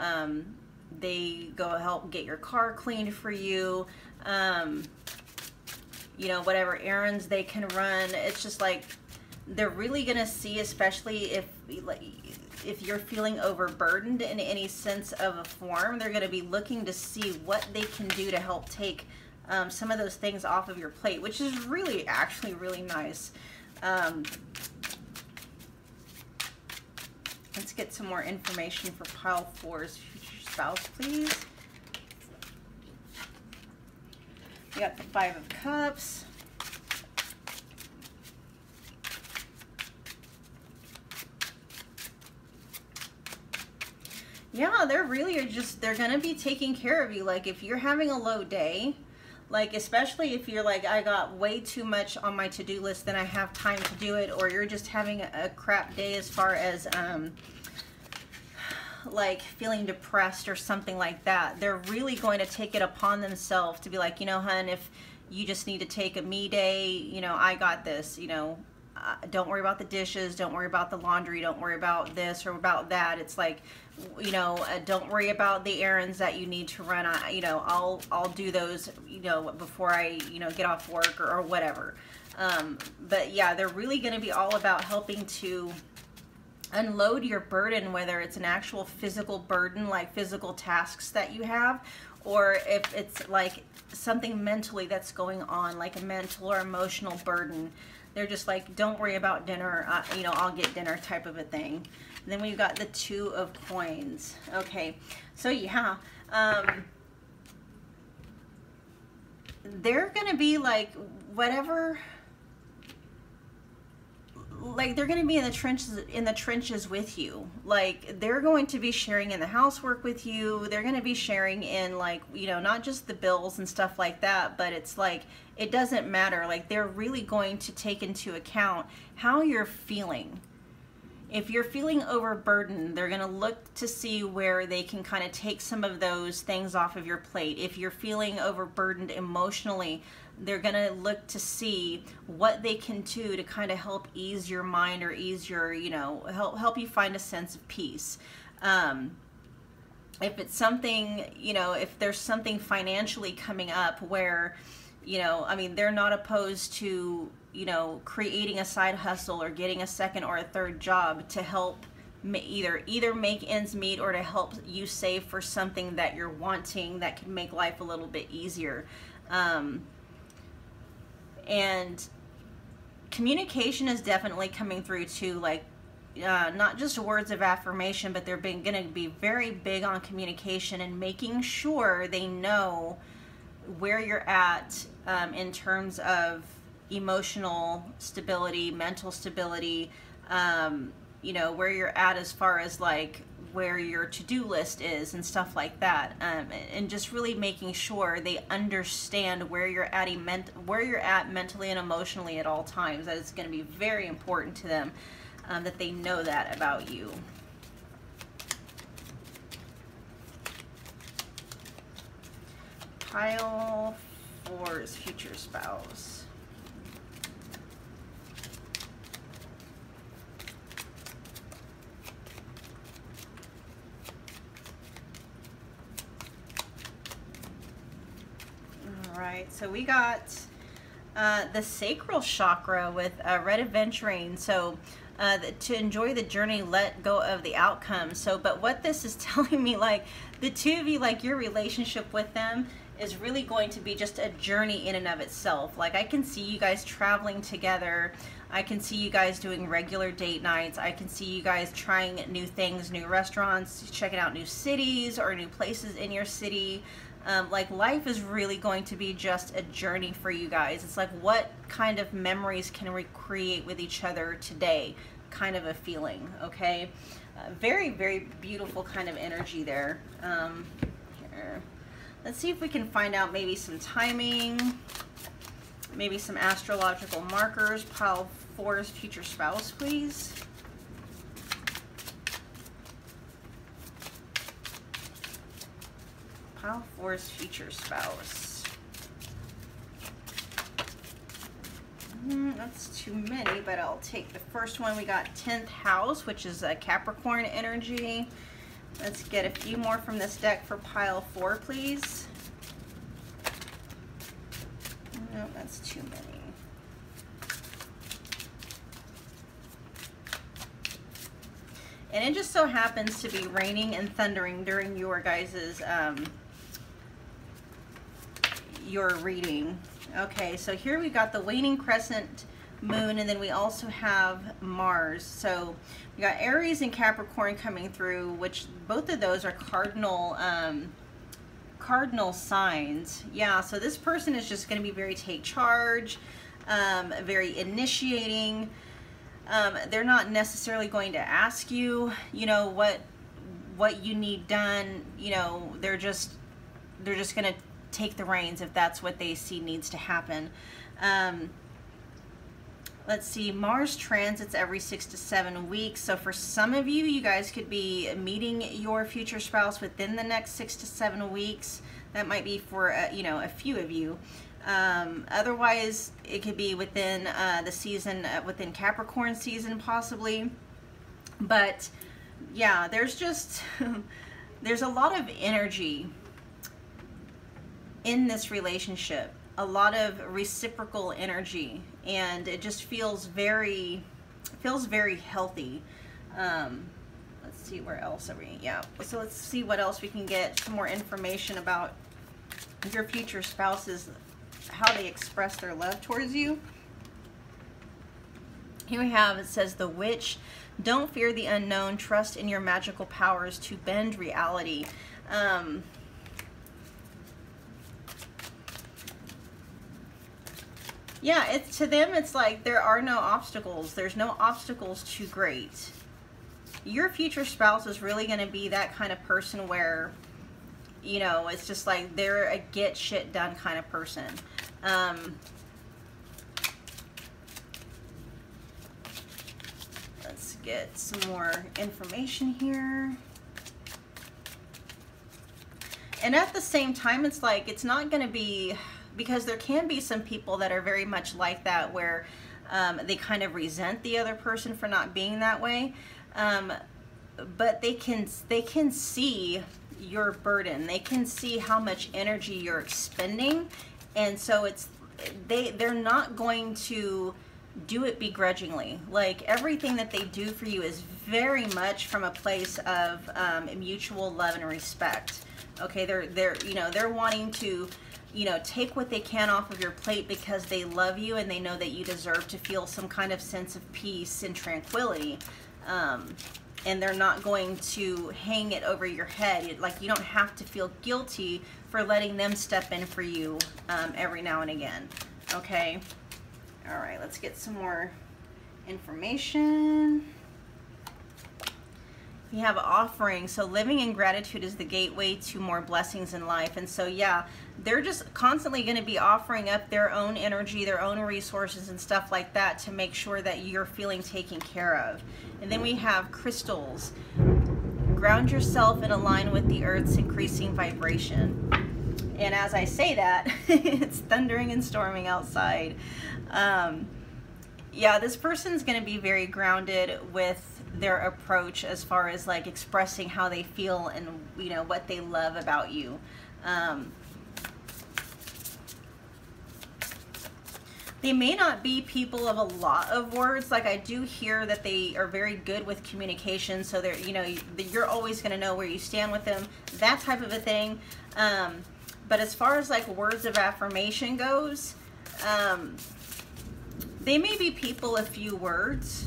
they go help get your car cleaned for you, you know, whatever errands they can run. It's just like they're really gonna see, especially if you're feeling overburdened in any sense of a form, they're gonna be looking to see what they can do to help take some of those things off of your plate, which is really, actually really nice. Let's get some more information for pile 4's future spouse, please. We got the 5 of Cups. Yeah, they're really they're going to be taking care of you. Like if you're having a low day, like especially if you're like, I got way too much on my to-do list than I have time to do it, or you're just having a crap day as far as like feeling depressed or something like that, they're really going to take it upon themselves to be like, you know, hun, if you just need to take a me day, you know, I got this, you know, don't worry about the dishes, don't worry about the laundry, don't worry about this or about that. It's like, you know, don't worry about the errands that you need to run. You know, I'll do those, you know, before I, you know, get off work or whatever. But yeah, they're really going to be all about helping to unload your burden, whether it's an actual physical burden, like physical tasks that you have, or if it's like something mentally that's going on, like a mental or emotional burden. They're just like, don't worry about dinner, you know, I'll get dinner type of a thing. And then we've got the 2 of Coins. Okay, so yeah, they're gonna be like, whatever, like they're going to be in the trenches with you. Like they're going to be sharing in the housework with you. They're going to be sharing in, like, you know, not just the bills and stuff like that, but it's like, it doesn't matter. Like they're really going to take into account how you're feeling. If you're feeling overburdened, they're going to look to see where they can kind of take some of those things off of your plate. If you're feeling overburdened emotionally, they're going to look to see what they can do to kind of help ease your mind or ease your, you know, help you find a sense of peace. If it's something, you know, if there's something financially coming up where, you know, I mean, they're not opposed to, you know, creating a side hustle or getting a second or a third job to help either make ends meet or to help you save for something that you're wanting that can make life a little bit easier. And communication is definitely coming through too, like not just words of affirmation, but they're going to be very big on communication and making sure they know where you're at in terms of emotional stability, mental stability, you know, where you're at as far as like where your to-do list is and stuff like that, and just really making sure they understand where you're at mentally and emotionally at all times. That is going to be very important to them, that they know that about you. Pile 4's future spouse. All right, so we got the sacral chakra with red aventurine. So to enjoy the journey, let go of the outcome. So, but what this is telling me, like the two of you, like your relationship with them is really going to be just a journey in and of itself. Like I can see you guys traveling together. I can see you guys doing regular date nights. I can see you guys trying new things, new restaurants, checking out new cities or new places in your city. Like life is really going to be just a journey for you guys. It's like, what kind of memories can we create with each other today? Kind of a feeling, okay? Very, very beautiful kind of energy there. Here. Let's see if we can find out maybe some timing, maybe some astrological markers. Pile 4's future spouse, please. Pile 4's future spouse. That's too many, but I'll take the first one. We got 10th house, which is a Capricorn energy. Let's get a few more from this deck for pile 4, please. No, that's too many. And it just so happens to be raining and thundering during your guys's your reading. Okay, so here we got the waning crescent moon, and then we also have Mars. So we got Aries and Capricorn coming through, which both of those are cardinal signs. Yeah, so this person is just going to be very take charge, very initiating. They're not necessarily going to ask you, you know, what you need done. You know, they're just going to take the reins if that's what they see needs to happen. Let's see, Mars transits every 6 to 7 weeks. So for some of you, you guys could be meeting your future spouse within the next 6 to 7 weeks. That might be for, you know, a few of you. Otherwise, it could be within the season, within Capricorn season possibly. But yeah, there's just, there's a lot of energy in this relationship, a lot of reciprocal energy, and it just feels very healthy. Let's see, where else are we? Yeah, so let's see what else we can get, some more information about your future spouses, how they express their love towards you. Here we have, it says, the witch. Don't fear the unknown, trust in your magical powers to bend reality. Yeah, it's, to them, it's like there are no obstacles. There's no obstacles too great. Your future spouse is really going to be that kind of person where, you know, it's just like they're a get shit done kind of person. Let's get some more information here. And at the same time, it's like, it's not going to be, because there can be some people that are very much like that, where they kind of resent the other person for not being that way. But they can see your burden. They can see how much energy you're expending. And so they're not going to do it begrudgingly. Like, everything that they do for you is very much from a place of mutual love and respect. Okay, they're wanting to, take what they can off of your plate because they love you and they know that you deserve to feel some kind of sense of peace and tranquility. And they're not going to hang it over your head. Like, you don't have to feel guilty for letting them step in for you every now and again. Okay. All right, let's get some more information. You have offering. So living in gratitude is the gateway to more blessings in life. And so, yeah, they're just constantly going to be offering up their own energy, their own resources and stuff like that to make sure that you're feeling taken care of. And then we have crystals. Ground yourself and align with the earth's increasing vibration. And as I say that, it's thundering and storming outside. Yeah, this person's going to be very grounded with their approach as far as like expressing how they feel and what they love about you. They may not be people of a lot of words. Like, I do hear that they are very good with communication, so they're you're always going to know where you stand with them, that type of a thing. But as far as like words of affirmation goes, they may be people of few words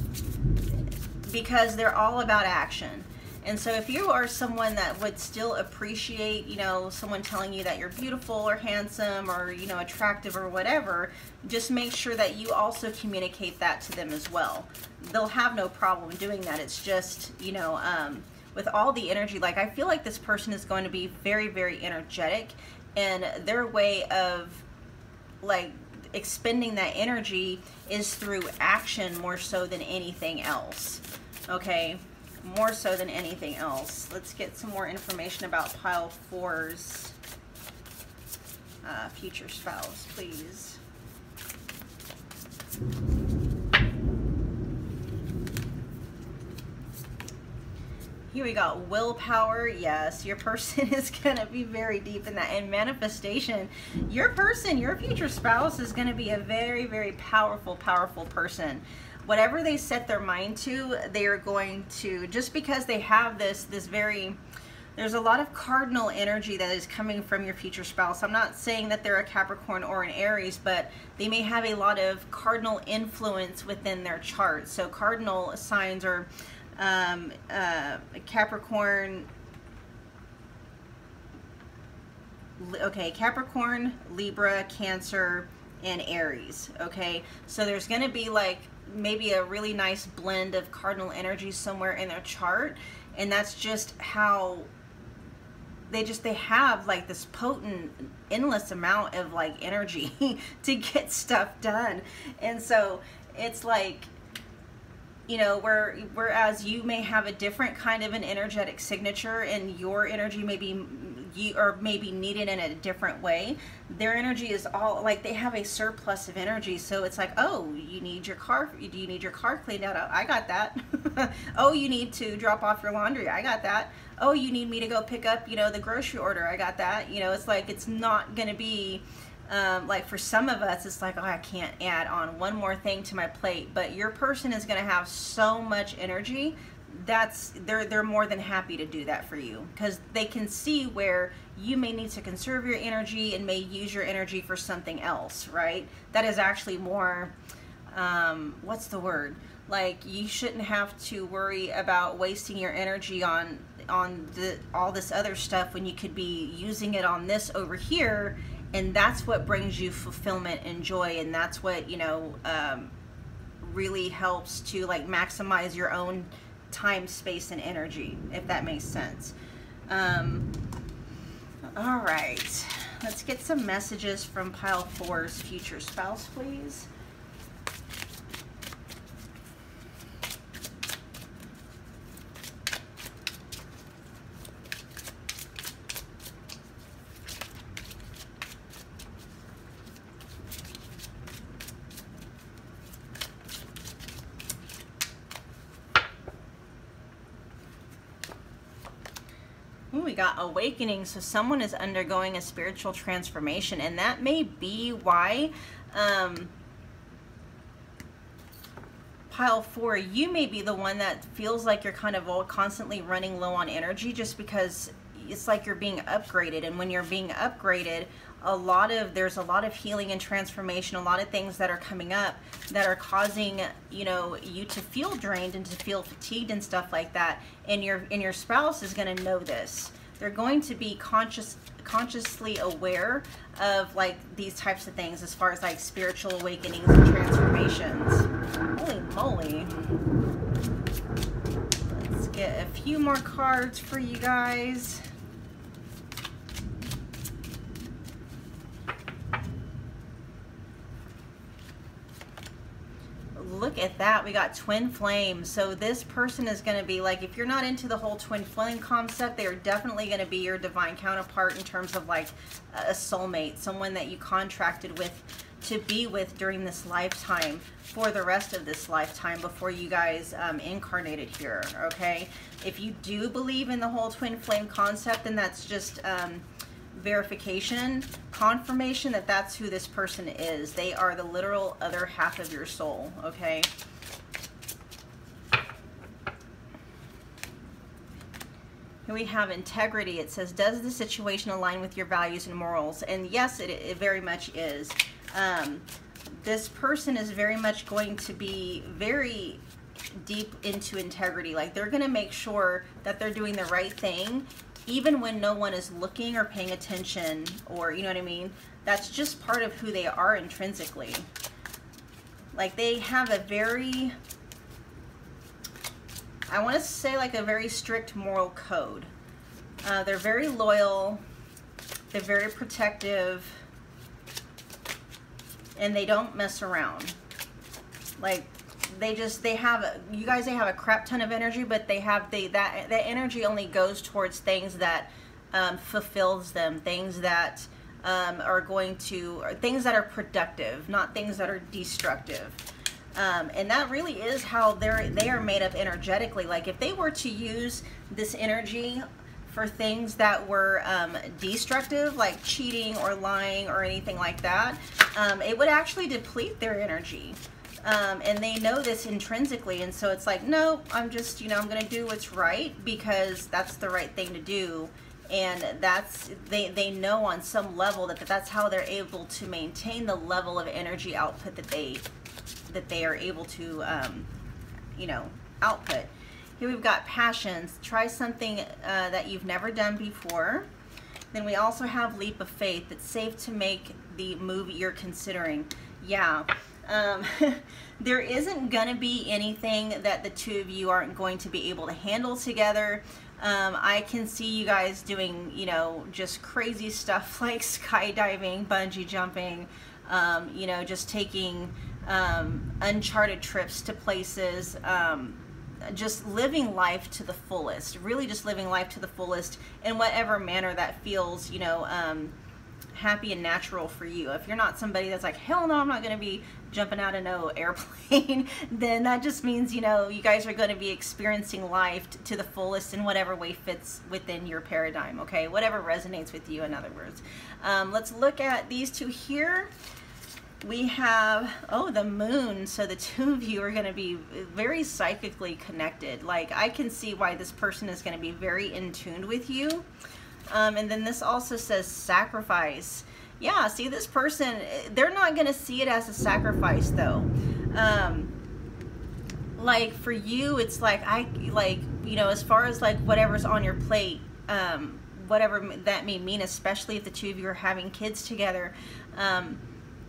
because they're all about action. And so if you are someone that would still appreciate, someone telling you that you're beautiful or handsome or, attractive or whatever, just make sure that you also communicate that to them as well. They'll have no problem doing that. It's just, with all the energy, like, I feel like this person is going to be very, very energetic, and their way of like expending that energy is through action more so than anything else. Okay, more so than anything else. Let's get some more information about pile 4's future spouse, please. Here we got willpower. Yes, your person is going to be very deep in that. And manifestation, your person, your future spouse is going to be a very, very powerful, powerful person. Whatever they set their mind to, they are going to, just because they have this very, there's a lot of cardinal energy that is coming from your future spouse. I'm not saying that they're a Capricorn or an Aries, but they may have a lot of cardinal influence within their chart. So cardinal signs are Capricorn, okay, Capricorn, Libra, Cancer, and Aries. Okay, so there's going to be like maybe a really nice blend of cardinal energy somewhere in their chart, and that's just how they have like this potent, endless amount of like energy to get stuff done. And so it's like, whereas you may have a different kind of an energetic signature, and your energy may be needed in a different way, their energy is all like, they have a surplus of energy. So it's like, oh, do you need your car cleaned out? I got that. Oh, you need to drop off your laundry? I got that. Oh, you need me to go pick up the grocery order? I got that. It's like, it's not gonna be like, for some of us, it's like, oh, I can't add on one more thing to my plate. But your person is going to have so much energy, they're more than happy to do that for you, because they can see where you may need to conserve your energy and may use your energy for something else, right? That is actually more, what's the word? Like, you shouldn't have to worry about wasting your energy on all this other stuff when you could be using it on this over here. And that's what brings you fulfillment and joy, and that's what really helps to like maximize your own time, space, and energy, if that makes sense. All right, let's get some messages from pile 4's future spouse, please. we got awakening. So someone is undergoing a spiritual transformation, and that may be why pile 4, you may be the one that feels like you're kind of constantly running low on energy, just because it's like you're being upgraded. And when you're being upgraded, there's a lot of healing and transformation, a lot of things that are coming up that are causing, you know, you to feel drained and to feel fatigued and stuff like that. And your spouse is going to know this. They're going to be consciously aware of like these types of things as far as like spiritual awakenings and transformations. Holy moly. Let's get a few more cards for you guys. Look at that, we got twin flames. So this person is going to be like, if you're not into the whole twin flame concept, they are definitely going to be your divine counterpart in terms of like a soulmate, someone that you contracted with to be with during this lifetime, for the rest of this lifetime before you guys incarnated here. Okay, if you do believe in the whole twin flame concept, then that's just verification, confirmation that that's who this person is. They are the literal other half of your soul. Okay, here we have integrity. It says, does the situation align with your values and morals? And yes, it very much is. This person is very much going to be very deep into integrity. Like, they're going to make sure that they're doing the right thing even when no one is looking or paying attention, or, you know what I mean? That's just part of who they are intrinsically. Like, they have a very, I want to say like a very strict moral code. They're very loyal, they're very protective, and they don't mess around. Like, they have, you guys, they have a crap ton of energy, but they have, that energy only goes towards things that fulfills them, things that are going to, or things that are productive, not things that are destructive. And that really is how they are made up energetically. Like, if they were to use this energy for things that were destructive, like cheating or lying or anything like that, it would actually deplete their energy. And they know this intrinsically, and so it's like, no, I'm just, you know, I'm going to do what's right because that's the right thing to do. And that's, they know on some level that that's how they're able to maintain the level of energy output that they are able to, you know, output. Here we've got passions. Try something that you've never done before. Then we also have leap of faith. It's safe to make the move you're considering. Yeah. There isn't gonna be anything that the two of you aren't going to be able to handle together. I can see you guys doing, you know, just crazy stuff like skydiving, bungee jumping, you know, just taking uncharted trips to places, just living life to the fullest, really just living life to the fullest in whatever manner that feels, you know, happy and natural for you. If you're not somebody that's like, hell no, I'm not going to be jumping out of no airplane, then that just means, you know, you guys are going to be experiencing life to the fullest in whatever way fits within your paradigm, okay? Whatever resonates with you, in other words. Let's look at these two here. We have, oh, the moon. So the two of you are going to be very psychically connected. Like, I can see why this person is going to be very in tune with you. And then this also says sacrifice. Yeah, see, this person, they're not going to see it as a sacrifice, though. Like, for you, it's like, you know, as far as like whatever's on your plate, whatever that may mean, especially if the two of you are having kids together,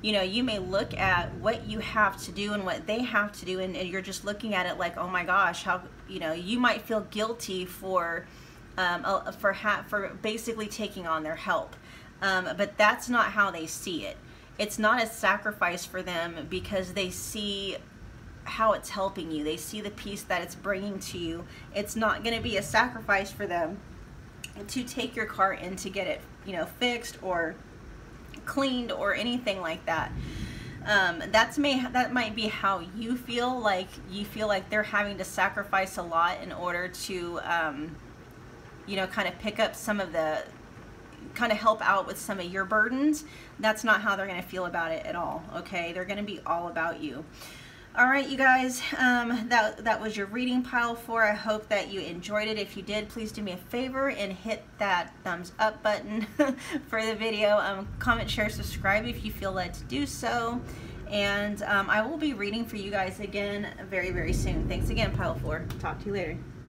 you know, you may look at what you have to do and what they have to do, and you're just looking at it like, oh my gosh, how, you know, you might feel guilty for basically taking on their help. But that's not how they see it. It's not a sacrifice for them because they see how it's helping you. They see the peace that it's bringing to you. It's not going to be a sacrifice for them to take your car in to get it, you know, fixed or cleaned or anything like that. That might be how you feel. Like, you feel like they're having to sacrifice a lot in order to you know, kind of pick up some of the, kind of help out with some of your burdens, that's not how they're going to feel about it at all, okay? They're going to be all about you. All right, you guys, that was your reading pile 4. I hope that you enjoyed it. If you did, please do me a favor and hit that thumbs up button for the video. Comment, share, subscribe if you feel led to do so. And I will be reading for you guys again very, very soon. Thanks again, pile 4. Talk to you later.